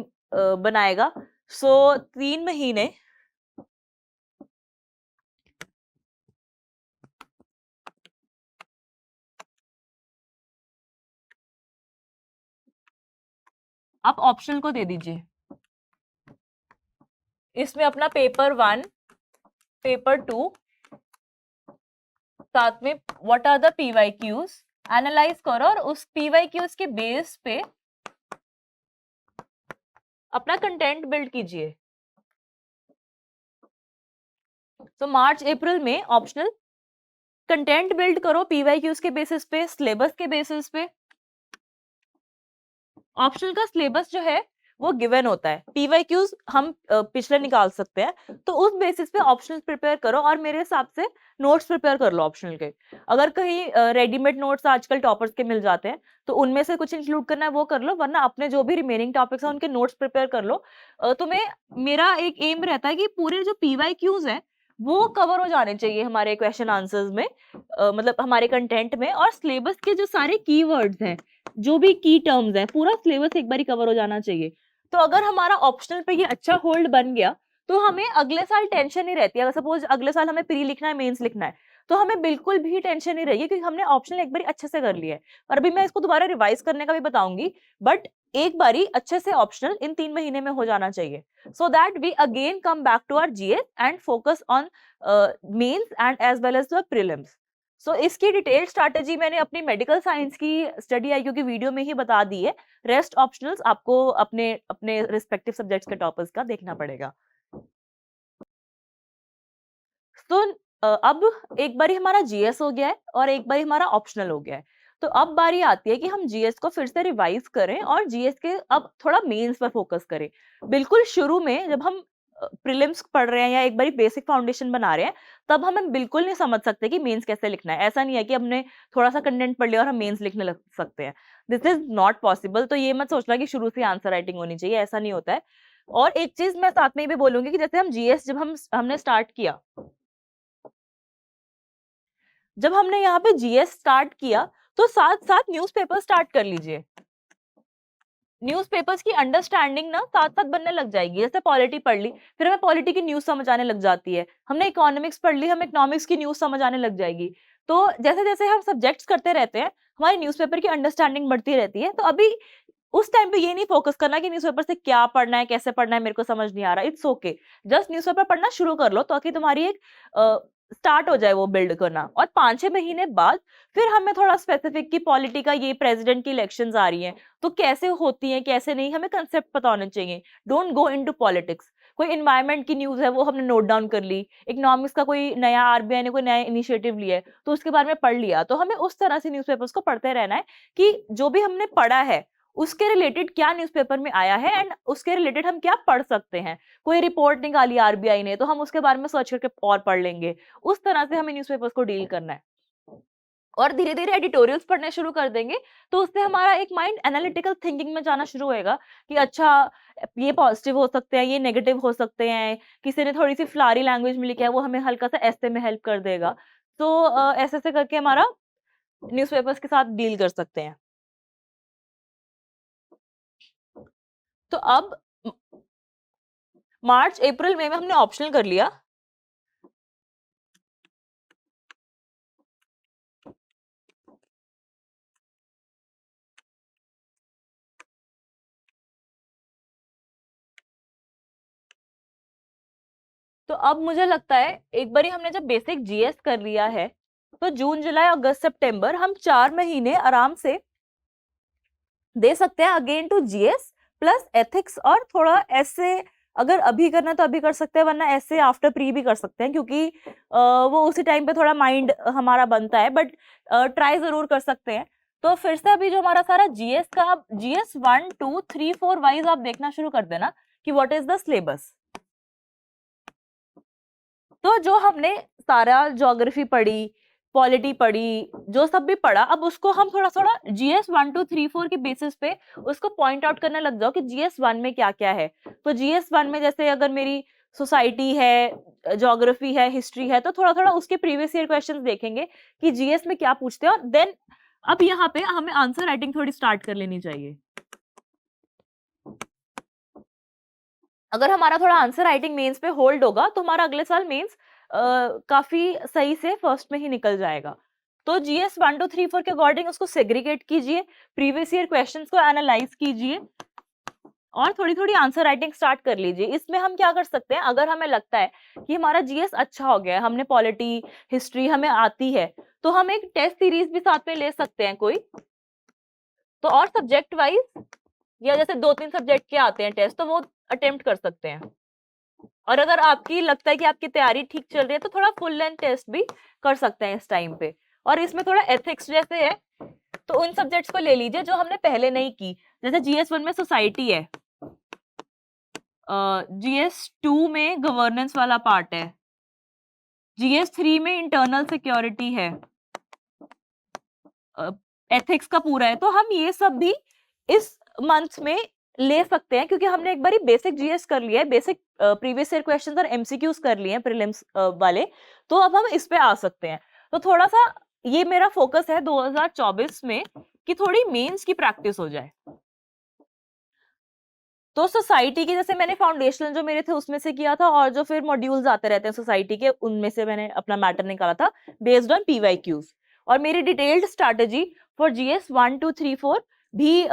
बनाएगा। सो 3 महीने आप ऑप्शनल को दे दीजिए। इसमें अपना पेपर 1, पेपर 2, साथ में what are the PYQs analyse करो, और उस पीवाईक्यूज के बेस पे अपना कंटेंट बिल्ड कीजिए। तो मार्च अप्रैल में ऑप्शनल कंटेंट बिल्ड करो पीवाईक्यूज के बेसिस पे, सिलेबस के बेसिस पे। ऑप्शनल का सिलेबस जो है वो गिवन होता है, पीवाईक्यूज हम पिछले निकाल सकते हैं, तो उस बेसिस पे ऑप्शनल प्रिपेयर करो और मेरे हिसाब से नोट्स प्रिपेयर कर लो ऑप्शनल के। अगर कहीं रेडीमेड नोट्स आजकल टॉपर्स के मिल जाते हैं तो उनमें से कुछ इंक्लूड करना है वो कर लो, वरना अपने जो भी रिमेनिंग टॉपिक्स हैं उनके नोट्स प्रिपेयर कर लो। तुम्हें मेरा एक एम रहता है कि पूरे जो पीवाईक्यूज हैं वो कवर हो जाने चाहिए हमारे क्वेश्चन आंसर्स में, मतलब हमारे कंटेंट में, और सिलेबस के जो सारे कीवर्ड्स हैं, जो भी की टर्म्स हैं, पूरा सिलेबस एक बार कवर हो जाना चाहिए। तो अगर हमारा ऑप्शनल पे ये अच्छा होल्ड बन गया तो हमें अगले साल टेंशन नहीं रहती। अगर सपोज अगले साल हमें प्री लिखना है, मेंस लिखना है, तो हमें बिल्कुल भी टेंशन नहीं रहेगी क्योंकि हमने ऑप्शनल एक बार अच्छे से कर लिया है। और अभी मैं इसको दोबारा रिवाइज करने का भी बताऊंगी, बट एक बारी अच्छे से ऑप्शनल इन 3 महीने में हो जाना चाहिए, so that we again come back to our GS and focus on mains and as well as the prelims. So इसकी डिटेल स्ट्रैटेजी मैंने अपनी मेडिकल साइंस की स्टडी आईक्यू की वीडियो में ही बता दी है। रेस्ट ऑप्शनल्स आपको अपने अपने रिस्पेक्टिव सब्जेक्ट्स के टॉपर्स का देखना पड़ेगा। तो अब एक बारी हमारा जीएस हो गया है और एक बारी हमारा ऑप्शनल हो गया है, तो अब बारी आती है कि हम जीएस को फिर से रिवाइज करें और जीएस के अब थोड़ा मेंस पर फोकस करें। बिल्कुल शुरू में जब हम प्रीलिम्स पढ़ रहे हैं या एक बारी बेसिक फाउंडेशन बना रहे हैं, तब हम बिल्कुल नहीं समझ सकते कि मेंस कैसे लिखना है। ऐसा नहीं है कि हमने थोड़ा सा कंटेंट पढ़ लिया और हम मेंस लिखने लग सकते हैं, दिस इज नॉट पॉसिबल। तो ये मत सोचना कि शुरू से आंसर राइटिंग होनी चाहिए, ऐसा नहीं होता है। और एक चीज मैं साथ में ये भी बोलूंगी कि जैसे हम जीएस जब हमने स्टार्ट किया, जब हमने यहाँ पे जीएस स्टार्ट किया तो साथ साथ न्यूज़पेपर स्टार्ट कर लीजिए। न्यूज़पेपर्स की अंडरस्टैंडिंग ना साथ साथ बनने लग जाएगी। जैसे पॉलिटी पढ़ ली, फिर हमें पॉलिटी की न्यूज़ समझ आने लग जाती है। हमने इकोनॉमिक्स पढ़ ली, हमें इकोनॉमिक्स की न्यूज़ समझ आने लग जाएगी। तो जैसे जैसे हम सब्जेक्ट्स करते रहते हैं, हमारी न्यूज़पेपर की अंडरस्टैंडिंग बढ़ती रहती है। तो अभी उस टाइम पे ये नहीं फोकस करना कि न्यूज़पेपर से क्या पढ़ना है, कैसे पढ़ना है, मेरे को समझ नहीं आ रहा। इट्स ओके, जस्ट न्यूज़पेपर पढ़ना शुरू कर लो ताकि तुम्हारी एक स्टार्ट हो जाए वो बिल्ड करना। और 5-6 महीने बाद फिर हमें थोड़ा स्पेसिफिक की पॉलिटी का, ये प्रेसिडेंट की इलेक्शंस आ रही हैं तो कैसे होती हैं कैसे नहीं, हमें कंसेप्ट पता होने चाहिए। Don't go into politics. कोई इन्वायरमेंट की न्यूज है वो हमने नोट डाउन कर ली, इकोनॉमिक्स का कोई नया आरबीआई ने कोई नया इनिशिएटिव लिया है तो उसके बारे में पढ़ लिया। तो हमें उस तरह से न्यूज़पेपर्स को पढ़ते रहना है कि जो भी हमने पढ़ा है उसके रिलेटेड क्या न्यूज़पेपर में आया है एंड उसके रिलेटेड हम क्या पढ़ सकते हैं। कोई रिपोर्ट निकाली आरबीआई ने तो हम उसके बारे में सर्च करके और पढ़ लेंगे। उस तरह से हमें न्यूज़पेपर्स को डील करना है और धीरे धीरे एडिटोरियल्स पढ़ने शुरू कर देंगे तो उससे हमारा एक माइंड एनालिटिकल थिंकिंग में जाना शुरू होएगा कि अच्छा ये पॉजिटिव हो सकते हैं, ये नेगेटिव हो सकते हैं, किसी ने थोड़ी सी फ्लारी लैंग्वेज में लिखा है वो हमें हल्का सा ऐसे में हेल्प कर देगा। तो ऐसे ऐसे करके हमारा न्यूज़पेपर्स के साथ डील कर सकते हैं। तो अब मार्च अप्रैल मई में हमने ऑप्शनल कर लिया। तो अब मुझे लगता है एक बारी हमने जब बेसिक जीएस कर लिया है तो जून जुलाई अगस्त सितंबर हम 4 महीने आराम से दे सकते हैं again to GS plus ethics और थोड़ा ऐसे। अगर अभी करना तो अभी कर सकते हैं, वरना ऐसे आफ्टर प्री भी कर सकते हैं क्योंकि वो उसी टाइम पे थोड़ा माइंड हमारा बनता है, बट ट्राई जरूर कर सकते हैं। तो फिर से अभी जो हमारा सारा जीएस का जीएस 1 2 3 4 वाइज आप देखना शुरू कर देना कि व्हाट इज द सिलेबस। तो जो हमने सारा ज्योग्राफी पढ़ी, पॉलिटी पढ़ी, जो सब भी पढ़ा, अब उसको हम थोड़ा थोड़ा जीएस 1 2 3 4 के बेसिस पे उसको पॉइंट आउट करने लग जाओ कि जीएस 1 में क्या क्या है। तो जीएस 1 में जैसे अगर मेरी सोसाइटी है, ज्योग्राफी है, हिस्ट्री है, तो थोड़ा थोड़ा उसके प्रीवियस ईयर क्वेश्चंस देखेंगे कि जीएस में क्या पूछते हैं। और देन अब यहाँ पे हमें आंसर राइटिंग थोड़ी स्टार्ट कर लेनी चाहिए। अगर हमारा थोड़ा आंसर राइटिंग मेंस पे होल्ड होगा तो हमारा अगले साल मेंस काफी सही से फर्स्ट में ही निकल जाएगा। तो जीएस 1 2 3 4 के अकॉर्डिंग उसको सेग्रीगेट कीजिए, प्रीवियस ईयर क्वेश्चंस को एनालाइज कीजिए और थोड़ी थोड़ी आंसर राइटिंग स्टार्ट कर लीजिए। इसमें हम क्या कर सकते हैं, अगर हमें लगता है कि हमारा जीएस अच्छा हो गया है, हमने पॉलिटी हिस्ट्री हमें आती है, तो हम एक टेस्ट सीरीज भी साथ में ले सकते हैं कोई। तो और सब्जेक्ट वाइज या जैसे 2-3 सब्जेक्ट के आते हैं टेस्ट तो वो अटेम्प्ट कर सकते हैं। और अगर आपकी लगता है कि आपकी तैयारी ठीक चल रही है तो थोड़ा फुल लेंथ टेस्ट भी कर सकते हैं इस टाइम पे। और इसमें थोड़ा एथिक्स जैसे है तो उन सब्जेक्ट्स को ले लीजिए जो हमने पहले नहीं की। जैसे जीएस 1 में सोसाइटी है GS2 में गवर्नेंस वाला पार्ट है, GS3 में इंटरनल सिक्योरिटी है, एथिक्स का पूरा है। तो हम ये सब भी इस मंथ में ले सकते हैं क्योंकि हमने एक बारी बेसिक जीएस कर लिया है, बेसिक प्रीवियस ईयर क्वेश्चंस और एमसीक्यूज कर लिए हैं प्रीलिम्स वाले, तो अब हम इस पे आ सकते हैं। तो थोड़ा सा ये मेरा फोकस है 2024 में कि थोड़ी मेंस की प्रैक्टिस हो जाए। तो सोसाइटी के जैसे मैंने फाउंडेशनल जो मेरे थे उसमें से किया था, और जो फिर मॉड्यूल्स आते रहते हैं सोसाइटी के उनमें से मैंने अपना मैटर निकाला था बेस्ड ऑन पीवाईक्यूज। और मेरी डिटेल्ड स्ट्रैटेजी फॉर जीएस 1 2 3 4 भी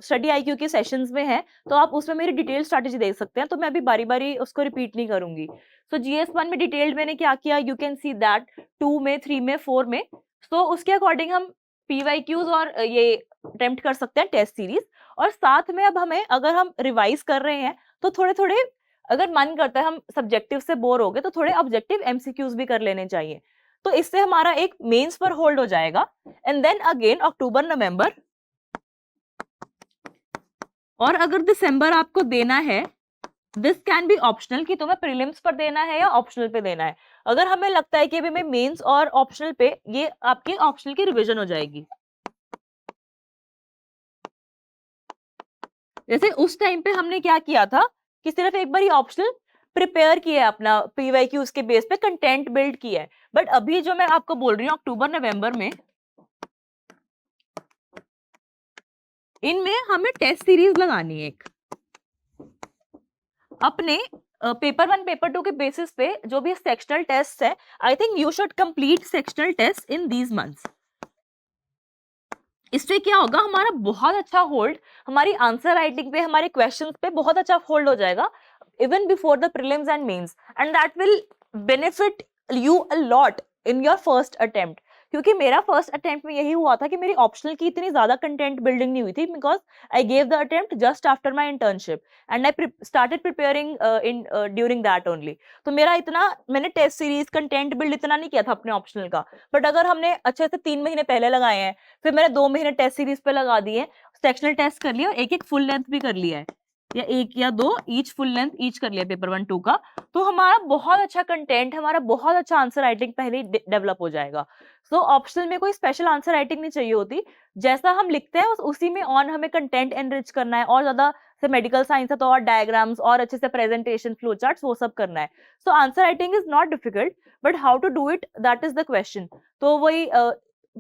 स्टडी आईक्यू के सेशंस में है, तो आप उसमें मेरी डिटेल्ड स्ट्रैटेजी देख सकते हैं। तो मैं अभी बारी बारी उसको रिपीट नहीं करूंगी। सो जीएस 1 में डिटेल्ड मैंने क्या किया, यू कैन सी दैट 2 में 3 में 4 में। तो उसके अकॉर्डिंग हम पीवाईक्यूज और ये अटेम्प्ट कर सकते हैं टेस्ट सीरीज। और साथ में अब हमें, अगर हम रिवाइज कर रहे हैं तो थोड़े थोड़े, अगर मन करता है हम सब्जेक्टिव से बोर हो गए तो थोड़े ऑब्जेक्टिव एमसीक्यूज भी कर लेने चाहिए। तो इससे हमारा एक मेंस पर होल्ड हो जाएगा। एंड देन अगेन अक्टूबर नवंबर, और अगर दिसंबर आपको देना है, दिस कैन बी ऑप्शनल कि तुम्हें प्रीलिम्स पर देना है या ऑप्शनल पे देना है। अगर हमें लगता है कि अभी मैं मेंस और ऑप्शनल पे, ये आपकी ऑप्शनल की रिवीजन हो जाएगी। जैसे उस टाइम पे हमने क्या किया था कि सिर्फ एक बार ऑप्शनल प्रिपेयर किया है, अपना पीवाईक्यू उसके बेस पे कंटेंट बिल्ड किया है। बट अभी जो मैं आपको बोल रही हूँ अक्टूबर नवंबर में, इनमें हमें टेस्ट सीरीज लगानी है एक अपने पेपर 1 पेपर 2 के बेसिस पे। जो भी सेक्शनल टेस्ट है, I think you should complete sectional test in these months. इससे क्या होगा, हमारा बहुत अच्छा होल्ड हमारी आंसर राइटिंग पे, हमारे क्वेश्चंस पे बहुत अच्छा होल्ड हो जाएगा even before the prelims and mains, and that will benefit you a lot in your first attempt. क्योंकि मेरा फर्स्ट अटेम्प्ट में यही हुआ था कि मेरी ऑप्शनल की इतनी ज्यादा कंटेंट बिल्डिंग नहीं हुई थी, because I gave the attempt just after my internship and I started preparing in during that only. तो मेरा इतना, मैंने टेस्ट सीरीज कंटेंट बिल्ड इतना नहीं किया था अपने ऑप्शनल का। बट अगर हमने अच्छे से 3 महीने पहले लगाए हैं, फिर मैंने 2 महीने टेस्ट सीरीज पे लगा दिए, सेक्शनल टेस्ट कर लिया और एक एक फुल लेंथ भी कर लिया है, या 1 या 2 ईच फुल लेंथ ईच कर लिया पेपर 1 2 का। तो हमारा बहुत अच्छा कंटेंट, हमारा बहुत अच्छा आंसर राइटिंग पहले ही डेवलप हो जाएगा। सो ऑप्शनल में कोई स्पेशल आंसर राइटिंग नहीं चाहिए होती, जैसा हम लिखते हैं उसी में ऑन हमें कंटेंट एनरिच करना है, और ज्यादा से मेडिकल साइंस है तो और डायग्राम्स और अच्छे से प्रेजेंटेशन फ्लो चार्ट्स वो सब करना है। So answer writing is not difficult, but how to do it, that is the question. तो वही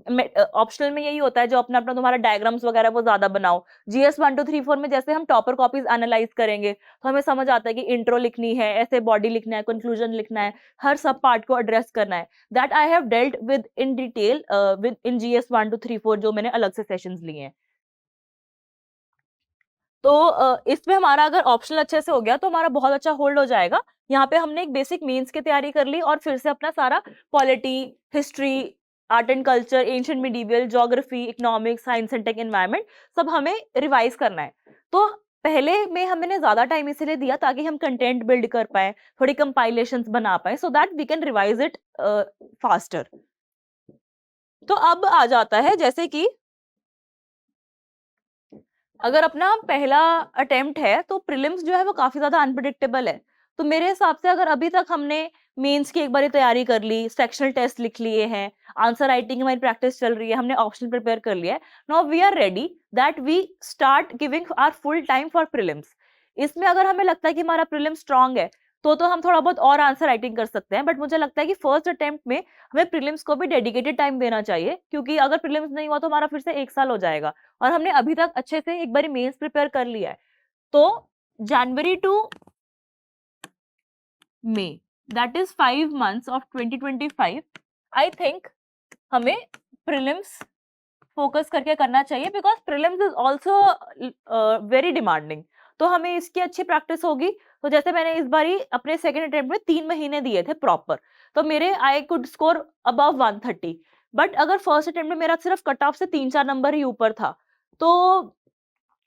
ऑप्शनल में यही होता है, जो अपना अपना तुम्हारा डायग्राम्स वगैरह वो ज्यादा बनाओ। जीएस 1 2 3 4 में जैसे हम टॉपर कॉपीज एनालाइज करेंगे तो हमें समझ आता है कि इंट्रो लिखनी है, ऐसे बॉडी लिखना है, कंक्लूजन लिखना है, हर सब पार्ट को एड्रेस करना है। That I have dealt with in detail with in GS 1 2 3 4, जो मैंने अलग से सेशंस लिए हैं। तो इसमें हमारा अगर ऑप्शनल अच्छे से हो गया तो हमारा बहुत अच्छा होल्ड हो जाएगा। यहाँ पे हमने एक बेसिक मेंस की तैयारी कर ली, और फिर से अपना सारा polity, history, art and culture, ancient medieval, geography, economics, science and tech, environment सब हमें रिवाइज करना है। तो पहले में हमने ज्यादा टाइम इसलिए दिया ताकि हम कंटेंट बिल्ड कर पाए, थोड़ी कंपाइलेशंस बना पाए, so that we can revise it faster. तो अब आ जाता है जैसे कि अगर अपना पहला अटेम्प्ट है तो प्रीलिम्स जो है वो काफी ज्यादा अनप्रिडिक्टेबल है। तो मेरे हिसाब से अगर अभी तक हमने मेंस की एक बारी तैयारी कर ली, सेक्शनल टेस्ट लिख लिए हैं, आंसर राइटिंग हमारी प्रैक्टिस चल रही है, हमने ऑप्शनल प्रिपेयर कर लिया है, now we are ready that we start giving our full time for prelims. इसमें अगर हमें लगता है कि हमारा प्रीलिम स्ट्रांग है तो हम थोड़ा बहुत और आंसर राइटिंग कर सकते हैं, बट मुझे लगता है कि फर्स्ट अटेम्प्ट में हमें प्रीलिम्स को भी डेडिकेटेड टाइम देना चाहिए, क्योंकि अगर प्रीलिम्स नहीं हुआ तो हमारा फिर से 1 साल हो जाएगा, और हमने अभी तक अच्छे से एक बार मेंस प्रिपेयर कर लिया है। तो जनवरी टू मई, that is 5 months of 2025, I think हमें प्रीलिम्स फोकस करके करना चाहिए, because prelims is also very demanding. तो हमें इसकी अच्छी प्रैक्टिस होगी। तो जैसे मैंने इस बारी अपने सेकेंड अटेम्प्ट में 3 महीने दिए थे प्रॉपर, तो मेरे I could score above 130। But अगर फर्स्ट अटेम्प्ट में मेरा सिर्फ कट ऑफ से 3-4 नंबर ही ऊपर था, तो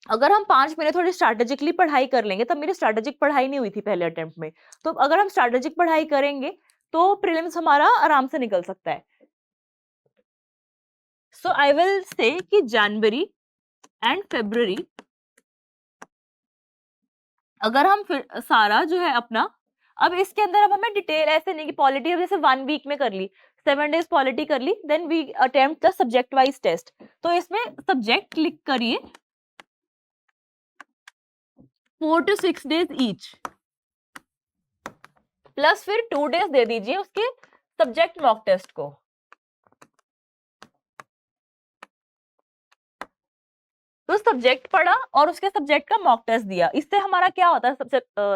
अगर हम 5 महीने थोड़ी स्ट्रैटेजिकली पढ़ाई कर लेंगे, तब मेरी स्ट्रैटेजिक पढ़ाई नहीं हुई थी पहले अटेम्प्ट में, तो अगर हम स्ट्रैटेजिक पढ़ाई करेंगे तो प्रीलिम्स हमारा आराम से निकल सकता है। सो आई विल से कि जनवरी एंड February अगर हम फिर सारा जो है अपना, अब इसके अंदर अब हमें डिटेल ऐसे नहीं कि पॉलिटी जैसे 1 वीक में कर ली, 7 डेज पॉलिटी कर ली, then we attempt the subject wise test. तो इसमें सब्जेक्ट क्लिक करिए 4 to 6 डेज ईच, प्लस फिर 2 डेज दे दीजिए उसके सब्जेक्ट मॉक टेस्ट को। तो सब्जेक्ट पढ़ा और उसके सब्जेक्ट का मॉक टेस्ट दिया। इससे हमारा क्या होता है,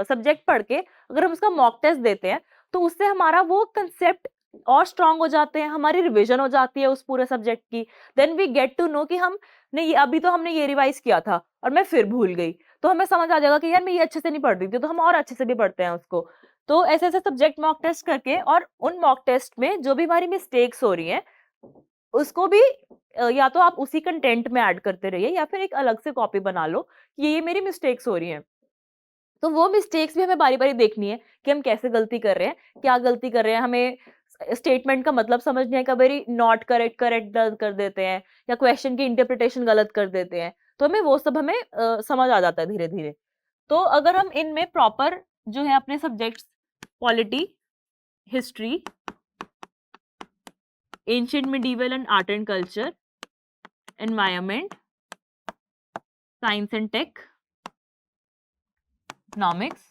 सब्जेक्ट पढ़ के अगर हम उसका मॉक टेस्ट देते हैं तो उससे हमारा वो कंसेप्ट और स्ट्रांग हो जाते हैं, हमारी रिवीजन हो जाती है उस पूरे सब्जेक्ट की। Then we get to know कि हमने ये अभी तो हमने ये रिवाइज किया था और मैं फिर भूल गई, तो हमें समझ आ जाएगा कि यार मैं ये अच्छे से नहीं पढ़ रही थी, तो हम और अच्छे से भी पढ़ते हैं उसको। तो ऐसे ऐसे सब्जेक्ट मॉक टेस्ट करके और उन मॉक टेस्ट में जो भी हमारी मिस्टेक्स हो रही हैं उसको भी या तो आप उसी कंटेंट में ऐड करते रहिए या फिर एक अलग से कॉपी बना लो कि ये मेरी मिस्टेक्स हो रही हैं। तो वो मिस्टेक्स भी हमें बारी-बारी देखनी है कि हम कैसे गलती कर रहे हैं, क्या गलती कर रहे हैं, हमें स्टेटमेंट का मतलब समझना है, कई बारी नॉट करेक्ट करेक्ट कर देते हैं या क्वेश्चन की इंटरप्रिटेशन गलत कर देते हैं। तो हमें वो सब हमें समझ आ जाता है धीरे-धीरे। तो अगर हम इनमें प्रॉपर जो है अपने subjects polity, history, ancient medieval and art and culture, environment, science and tech, economics,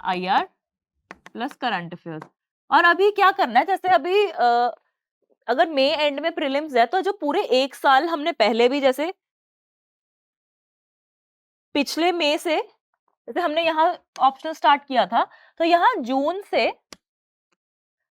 IR plus current affairs. और अभी क्या करना है, जैसे अभी अगर मई एंड में प्रीलिम्स है तो जो पूरे 1 साल हमने पहले भी जैसे पिछले मई से जैसे हमने यहाँ ऑप्शन स्टार्ट किया था, तो यहाँ जून से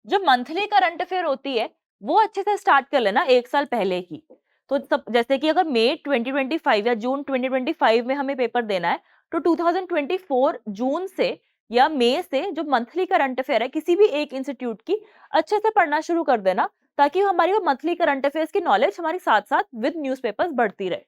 जो मंथली करंट अफेयर होती है वो अच्छे से स्टार्ट कर लेना 1 साल पहले की। तो सब जैसे कि अगर मई 2025 या जून 2025 में हमें पेपर देना है तो 2024 जून से या मई से जो मंथली करंट अफेयर है किसी भी एक इंस्टीट्यूट की अच्छे से पढ़ना शुरू कर देना, ताकि हमारी वो मंथली करंट अफेयर्स की नॉलेज हमारी साथ साथ विद न्यूज़पेपर्स बढ़ती रहे।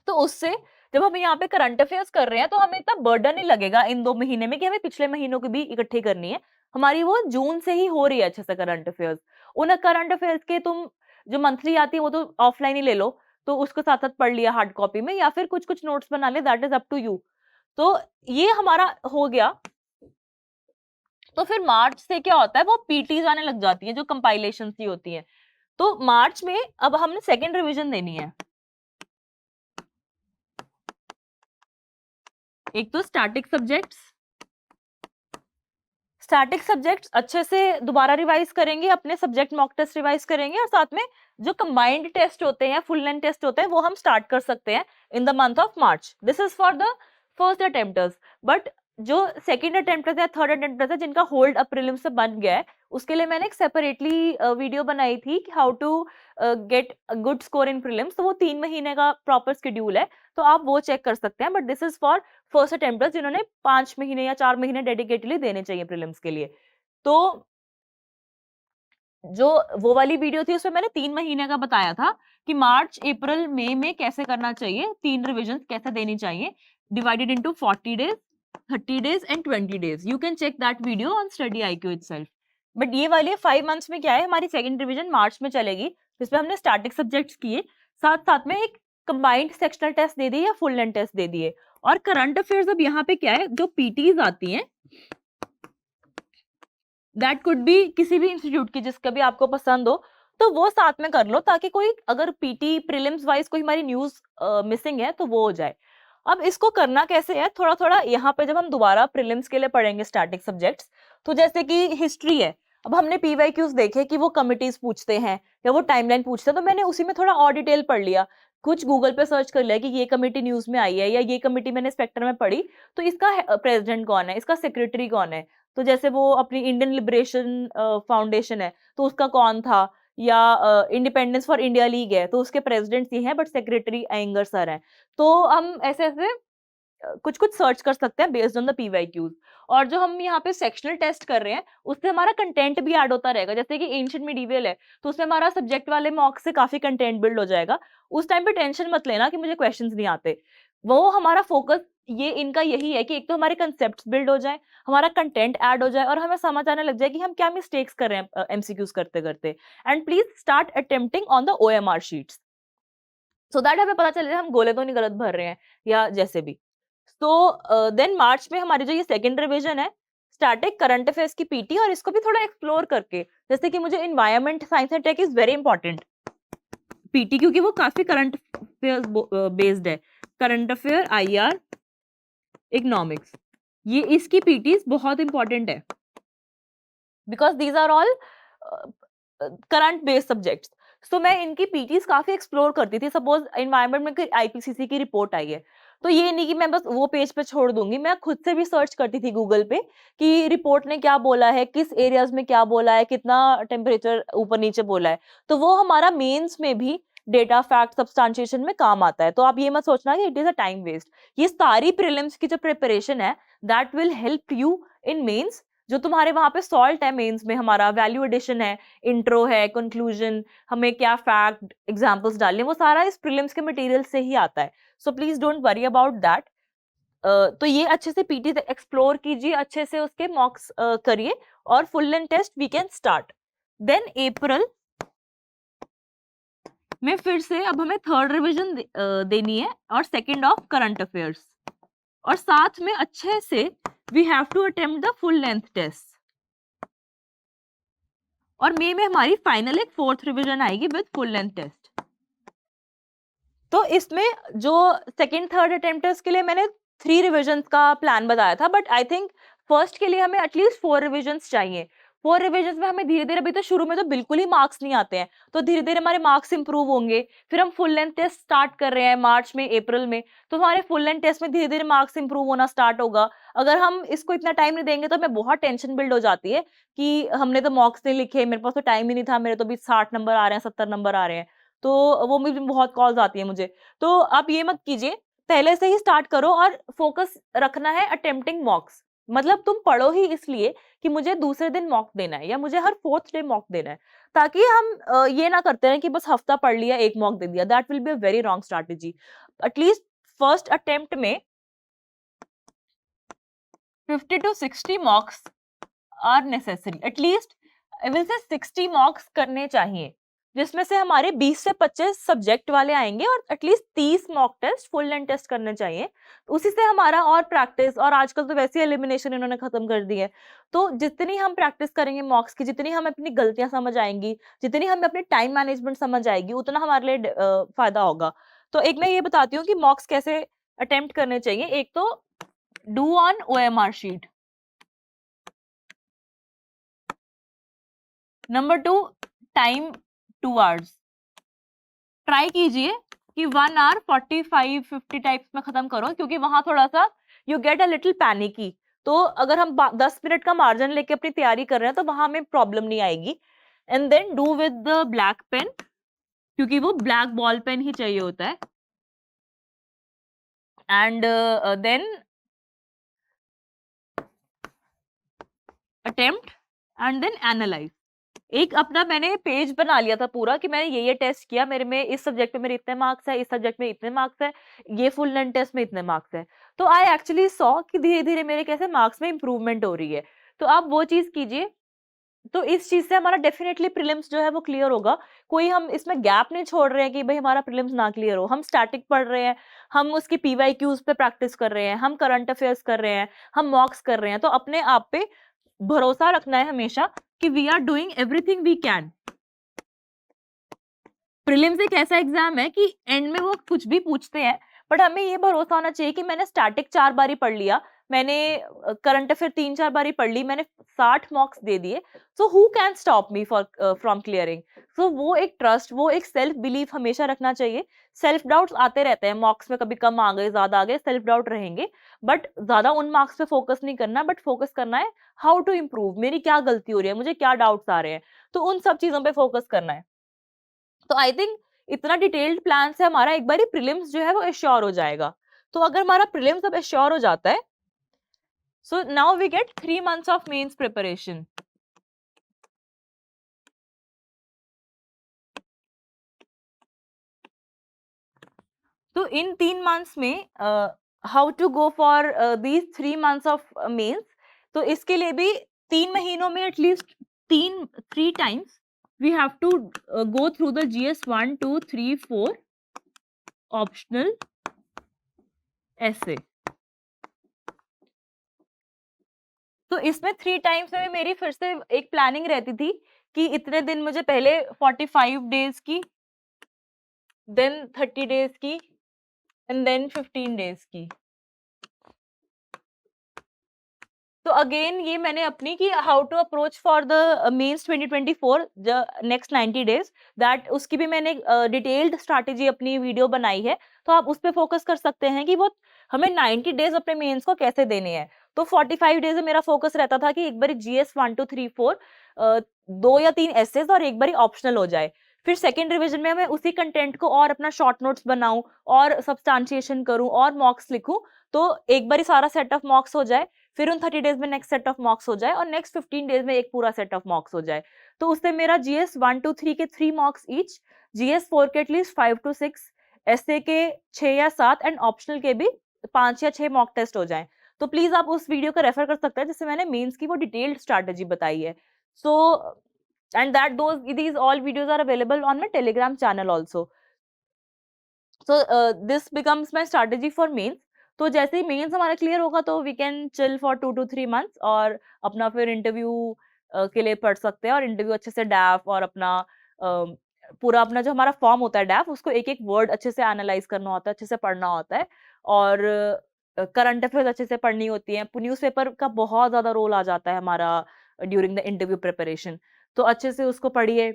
तो उससे जब हम यहाँ पे करंट अफेयर्स कर रहे हैं तो हमें इतना बर्डन नहीं लगेगा इन 2 महीने में कि हमें पिछले महीनों की भी इकट्ठी करनी है। हमारी वो जून से ही हो रही है अच्छे से करंट अफेयर्स। उन करंट अफेयर्स के तुम जो मंथली आती है वो तो ऑफलाइन ही ले लो, तो उसको साथ साथ पढ़ लिया हार्ड कॉपी में या फिर कुछ कुछ नोट्स बना ले, that is up to you. तो ये हमारा हो गया। तो फिर मार्च से क्या होता है, वो पीटीज आने लग जाती है जो कंपाइलेशन सी होती है। तो मार्च में अब हमने सेकेंड रिविजन देनी है। एक तो स्टैटिक सब्जेक्ट्स अच्छे से दोबारा रिवाइज करेंगे, अपने सब्जेक्ट मॉक टेस्ट रिवाइज करेंगे और साथ में जो कंबाइंड टेस्ट होते हैं, फुल लेंथ टेस्ट होते हैं, वो हम स्टार्ट कर सकते हैं in the month of March. This is for the first attempters. But जो सेकंड अटेम्प्टर्स है, थर्ड अटेम्प्टर्स है, जिनका होल्ड अप प्रीलिम से बन गया है, उसके लिए मैंने एक सेपरेटली वीडियो बनाई थी कि how to get good score in prelims. तो वो 3 महीने का प्रॉपर शेड्यूल है, तो आप वो चेक कर सकते हैं। But this is for first attempters जिन्होंने 5 महीने या 4 महीने डेडिकेटली देने चाहिए प्रीलिम्स के लिए। तो जो वो वाली वीडियो थी उसमें मैंने 3 महीने का बताया था कि मार्च अप्रैल मई में कैसे करना चाहिए, 3 रिविजन कैसे देनी चाहिए, divided into 40 days, 30 days and 20 days. You can check that video on study IQ itself. But ये वाले 5 मंथ्स में क्या है, हमारी सेकंड रिविजन मार्च में चलेगी, जिसमें हमने स्टैटिक सब्जेक्ट्स किए, साथ साथ में एक कंबाइंड सेक्शनल टेस्ट दे दिए या फुल लेंथ टेस्ट दे दिए। और करंट अफेयर्स अब यहाँ पे क्या है, जो पीटीज आती हैं दैट कुड बी किसी भी इंस्टीट्यूट की जिसका भी आपको पसंद हो, तो वो साथ में कर लो, ताकि कोई अगर पीटी प्रीलिम्स वाइज कोई हमारी न्यूज मिसिंग है तो वो हो जाए। अब इसको करना कैसे है, थोड़ा थोड़ा यहाँ पे जब हम दोबारा प्रीलिम्स के लिए पढ़ेंगे स्टैटिक सब्जेक्ट्स, तो जैसे कि हिस्ट्री है, अब हमने पीवाईक्यूज देखे कि वो कमिटीज पूछते हैं या वो टाइमलाइन पूछते हैं, तो मैंने उसी में थोड़ा और डिटेल पढ़ लिया, कुछ गूगल पे सर्च कर लिया कि ये कमेटी न्यूज में आई है या ये कमेटी मैंने स्पेक्टर में पढ़ी, तो इसका प्रेसिडेंट कौन है, इसका सेक्रेटरी कौन है। तो जैसे वो अपनी इंडियन लिबरेशन फाउंडेशन है तो उसका कौन था, या इंडिपेंडेंस फॉर इंडिया लीग है तो उसके प्रेसिडेंट ही हैं बट सेक्रेटरी अयंगर सर हैं। तो हम ऐसे ऐसे कुछ कुछ सर्च कर सकते हैं बेस्ड ऑन द पीवाईक्यूज। और जो हम यहाँ पे सेक्शनल टेस्ट कर रहे हैं उससे हमारा कंटेंट भी ऐड होता रहेगा, जैसे कि एंशिएंट मिडीवल है तो उसमें हमारा सब्जेक्ट वाले मॉक से काफी कंटेंट बिल्ड हो जाएगा। उस टाइम पे टेंशन मत लेना कि मुझे क्वेश्चंस नहीं आते, वो हमारा फोकस ये इनका यही है कि एक तो हमारे कंसेप्ट बिल्ड हो जाए, हमारा कंटेंट ऐड हो जाए और हमें समझ आने लग जाए कि हम क्या मिस्टेक्स कर रहे हैं एमसीक्यूज करते करते। And please start attempting on the OMR sheets, so that हमें पता चले हम गोले तो नहीं गलत भर रहे हैं या जैसे भी। तो देन मार्च में हमारी जो ये सेकेंड रिविजन है, स्टैटिक करंट अफेयर्स की पीटी, और इसको भी थोड़ा एक्सप्लोर करके, जैसे कि मुझे environment science and tech is very important PT, क्योंकि वो काफी करंट अफेयर्स बेस्ड है, करंट अफेयर, आईआर, इकोनॉमिक्स, ये इसकी पीटीज बहुत इंपॉर्टेंट है because these are all current based subjects. So मैं इनकी पीटीज काफी एक्सप्लोर करती थी। सपोज एनवायरनमेंट में आईपीसीसी की रिपोर्ट आई है, तो ये नहीं कि मैं बस वो पेज पे छोड़ दूंगी, मैं खुद से भी सर्च करती थी गूगल पे कि रिपोर्ट ने क्या बोला है, किस एरियाज में क्या बोला है, कितना टेम्परेचर ऊपर नीचे बोला है, तो वो हमारा मेंस में भी डेटा फैक्ट सब्सटेंशिएशन में काम आता है। तो आप ये मत सोचना कि it is a time waste. ये सारी प्रीलिम्स की जो प्रिपरेशन है that will help you in mains. जो तुम्हारे वहां पे सॉल्ट है मेंस में, हमारा वैल्यू एडिशन है, इंट्रो है, कंक्लूजन, हमें क्या फैक्ट एग्जांपल्स डालने, वो सारा इस प्रीलिम्स के मटेरियल से ही आता है। So please don't worry about that. तो ये अच्छे से पीटी एक्सप्लोर कीजिए, अच्छे से उसके मॉक्स करिए, और full length test we can start. Then April में फिर से अब हमें थर्ड रिविजन देनी है, और सेकेंड ऑफ करंट अफेयर्स, और साथ में अच्छे से we have to attempt the full length test. और मई में हमारी फाइनल एक फोर्थ रिवीजन आएगी विद फुल लेंथ टेस्ट। तो इसमें जो सेकंड थर्ड अटेम्प्ट है उसके लिए मैंने 3 रिविजन्स का प्लान बताया था, बट आई थिंक फर्स्ट के लिए हमें एटलीस्ट 4 रिविजन्स चाहिए। 4 रिविजन्स में हमें धीरे धीरे, अभी तो शुरू में तो बिल्कुल ही मार्क्स नहीं आते हैं, तो धीरे धीरे हमारे मार्क्स इंप्रूव होंगे। फिर हम फुल लेंथ टेस्ट स्टार्ट कर रहे हैं मार्च में, अप्रैल में, तो हमारे फुल लेंथ टेस्ट में धीरे धीरे मार्क्स इंप्रूव होना स्टार्ट होगा। अगर हम इसको इतना टाइम नहीं देंगे तो हमें बहुत टेंशन बिल्ड हो जाती है कि हमने तो मार्क्स नहीं लिखे, मेरे पास तो टाइम ही नहीं था, मेरे तो भी 60 नंबर आ रहे हैं, 70 नंबर आ रहे हैं, तो वो मुझे बहुत कॉल्स आती है मुझे। तो आप ये मत कीजिए, पहले से ही स्टार्ट करो, और फोकस रखना है अटेम्प्टिंग मॉक्स। मतलब तुम पढ़ो ही इसलिए कि मुझे दूसरे दिन मॉक देना है, या मुझे हर 4th डे मॉक देना है, ताकि हम ये ना करते हैं कि बस हफ्ता पढ़ लिया, एक मॉक दे दिया। That will be a very wrong strategy. At least first attempt में 50 to 60 mocks are necessary. At least I will say 60 मॉक्स करने चाहिए, जिसमें से हमारे 20 से 25 सब्जेक्ट वाले आएंगे, और at least 30 mock test, full length test करने चाहिए। उसी से हमारा और प्रैक्टिस, और आजकल तो वैसे एलिमिनेशन इन्होंने खत्म कर दी है, तो जितनी हम प्रैक्टिस करेंगे मॉक्स की, जितनी हम अपनी गलतियां समझ आएंगी, जितनी हमें अपनी टाइम मैनेजमेंट समझ आएगी, उतना हमारे लिए फायदा होगा। तो एक मैं ये बताती हूँ कि मॉक्स कैसे अटेम्प्ट करने चाहिए। एक तो do on OMR sheet. Number 2, time 2 hours. Try कीजिए कि 1 आवर 45-50 टाइप्स में खत्म करो, क्योंकि वहां थोड़ा सा you get a little panicky. तो अगर हम 10 मिनट का मार्जिन लेके अपनी तैयारी कर रहे हैं तो वहां में प्रॉब्लम नहीं आएगी। And then do with the black pen, क्योंकि वो ब्लैक बॉल पेन ही चाहिए होता है। And then attempt and then analyse. एक अपना मैंने पेज बना लिया था पूरा कि मैंने ये टेस्ट किया, मेरे में इस सब्जेक्ट में मेरे इतने मार्क्स है, इस सब्जेक्ट में इतने मार्क्स है, ये फुल लेंथ टेस्ट में इतने मार्क्स है। तो आई एक्चुअली सॉ कि धीरे धीरे मेरे कैसे मार्क्स में इंप्रूवमेंट हो रही है। तो आप वो चीज कीजिए, तो इस चीज से हमारा डेफिनेटली प्रीलिम्स जो है वो क्लियर होगा। कोई हम इसमें गैप नहीं छोड़ रहे हैं कि भाई हमारा प्रीलिम्स ना क्लियर हो। हम स्टैटिक पढ़ रहे हैं, हम उसकी PYQs पे प्रैक्टिस कर रहे हैं, हम करंट अफेयर्स कर रहे हैं, हम मॉक्स कर रहे हैं। तो अपने आप पे भरोसा रखना है हमेशा कि we are doing everything we can. Prelims एक ऐसा एग्जाम है कि एंड में वो कुछ भी पूछते हैं, बट हमें ये भरोसा होना चाहिए कि मैंने स्टैटिक 4 बारी पढ़ लिया, मैंने करंट अफेयर 3-4 बारी पढ़ ली, मैंने 60 मॉक्स दे दिए, so who can stop me for from clearing. So वो एक ट्रस्ट, वो एक सेल्फ बिलीफ हमेशा रखना चाहिए। सेल्फ डाउट्स आते रहते हैं मॉक्स में, कभी कम आ गए, ज्यादा आ गए, सेल्फ डाउट रहेंगे, बट ज्यादा उन मार्क्स पे फोकस नहीं करना, बट फोकस करना है हाउ टू इम्प्रूव, मेरी क्या गलती हो रही है, मुझे क्या डाउट्स आ रहे हैं, तो उन सब चीजों पे फोकस करना है। तो आई थिंक इतना डिटेल्ड प्लान से हमारा एक बार प्रीलिम्स जो है वो एश्योर हो जाएगा। तो अगर हमारा प्रीलिम्स अब एश्योर हो जाता है, so now we get 3 months of mains preparation. तो इन 3 months में how to go for these 3 months of mains, तो इसके लिए भी 3 महीनों में at least 3 times we have to go through the GS 1, 2, 3, 4 optional essay। तो इसमें 3 टाइम्स में मेरी फिर से एक प्लानिंग रहती थी कि इतने दिन मुझे पहले 45 डेज की, देन 30 डेज की एंड देन 15 डेज की। तो अगेन ये मैंने अपनी कि how to approach for the mains 2024 the next 90 days, that उसकी भी मैंने डिटेल्ड स्ट्रैटेजी अपनी वीडियो बनाई है, तो आप उस पे फोकस कर सकते हैं कि वो हमें 90 डेज अपने मेंस को कैसे देने हैं। तो 45 डेज में मेरा फोकस रहता था कि एक बार GS 1 2 3 4 2 या 3 एसेज और एक बार ऑप्शनल हो जाए। फिर सेकंड रिवीजन में मैं उसी कंटेंट को और अपना शॉर्ट नोट्स बनाऊं और सब्सटेंशिएशन करूं और मॉक्स लिखूं, तो एक बार सारा सेट ऑफ मॉक्स हो जाए, फिर उन 30 डेज में नेक्स्ट सेट ऑफ मॉक्स हो जाए और नेक्स्ट 15 डेज में एक पूरा सेट ऑफ मॉक्स हो जाए। तो उससे मेरा GS 1 2 3 के 3 मॉक्स ईच, GS 4 के एटलीस्ट 5 to 6, एसए के 6 या 7 एंड ऑप्शनल के भी 5 या 6 मॉक टेस्ट हो जाएं। तो प्लीज आप उस वीडियो को रेफर कर सकते हैं जिससे मैंने मेंस की वो डिटेल्ड स्ट्रैटेजी बताई है। सो and that these all videos are available on my Telegram channel also. So this becomes my strategy for mains. तो जैसे ही मेंस हमारा क्लियर होगा तो we can chill for 2 to 3 months और अपना फिर इंटरव्यू के लिए पढ़ सकते हैं, और इंटरव्यू अच्छे से डैफ और अपना पूरा अपना जो हमारा फॉर्म होता है डैफ, उसको एक एक वर्ड अच्छे से एनालाइज करना होता है, अच्छे से पढ़ना होता है, और करंट अफेयर्स अच्छे से पढ़नी होती है। न्यूज़पेपर का बहुत ज्यादा रोल आ जाता है हमारा ड्यूरिंग द इंटरव्यू प्रिपरेशन, तो अच्छे से उसको पढ़िए,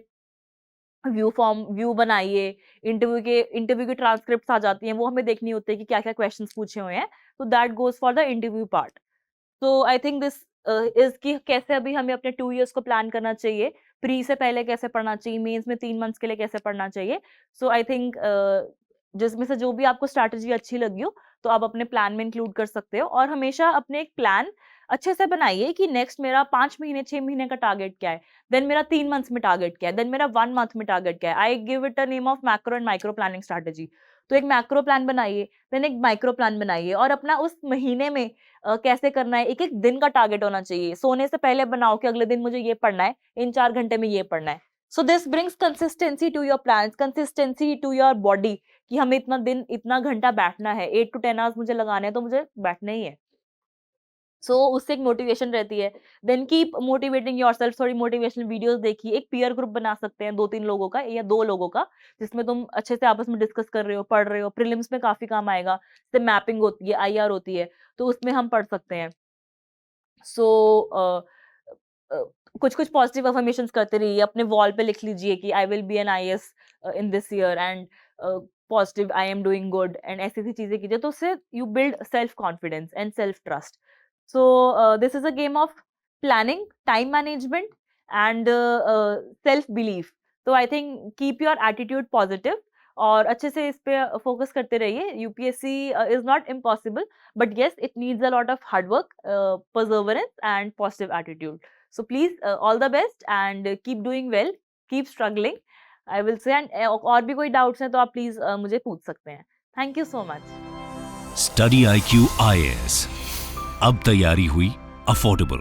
व्यू बनाइए, इंटरव्यू की ट्रांसक्रिप्ट्स आ जाती हैं, वो हमें देखनी होती है कि क्या क्या क्वेश्चंस पूछे हुए हैं, तो that goes for the interview part. तो आई थिंक दिस इज कि कैसे अभी हमें अपने 2 years को प्लान करना चाहिए, प्री से पहले कैसे पढ़ना चाहिए, मेंस में 3 months के लिए कैसे पढ़ना चाहिए। सो आई थिंक जिसमें से जो भी आपको स्ट्रैटेजी अच्छी लगी हो तो आप अपने प्लान में इंक्लूड कर सकते हो, और हमेशा अपने एक प्लान अच्छे से बनाइए कि नेक्स्ट मेरा 5 महीने 6 महीने का टारगेट क्या है, देन मेरा 3 months में टारगेट क्या है, देन मेरा 1 month में टारगेट क्या है। I give it a name of macro and micro planning strategy. तो एक मैक्रो प्लान बनाइए, देन एक माइक्रो प्लान बनाइए, और अपना उस महीने में कैसे करना है, एक एक दिन का टारगेट होना चाहिए। सोने से पहले बनाओ कि अगले दिन मुझे ये पढ़ना है, इन 4 घंटे में ये पढ़ना है। So this brings consistency to your plans, consistency to your body, कि हमें इतना दिन इतना घंटा बैठना है, 8 to 10 hours मुझे लगाने हैं, तो मुझे बैठना ही है। सो उससे एक मोटिवेशन रहती है। देन कीप मोटिवेटिंग योरसेल्फ, थोड़ी मोटिवेशनल वीडियोस देखिए, एक पीयर ग्रुप बना सकते हैं 2-3 लोगों का या 2 लोगों का, जिसमें तुम अच्छे से आपस में डिस्कस कर रहे हो, पढ़ रहे हो, प्रीलिम्स में काफी काम आएगा। जैसे मैपिंग होती है, IR होती है, तो उसमें हम पढ़ सकते हैं। सो कुछ-कुछ पॉजिटिव अफर्मेशंस करते रहिए, अपने वॉल पे लिख लीजिए कि I will be an IAS in this year, and positive I am doing good, and ऐसी-ऐसी चीजें कीजिए, तो उससे you build self confidence and self trust. So this is a game of planning, time management, and self-belief. So I think keep your attitude positive और अच्छे से इस पे फोकस करते रहिए। UPSC is not impossible, but yes, it needs a lot of hard work, perseverance, and positive attitude. So please, all the best and keep doing well, keep struggling, I will say. And और भी कोई doubts हैं तो आप please मुझे पूछ सकते हैं। Thank you so much. Study IQ IAS, अब तैयारी हुई अफोर्डेबल।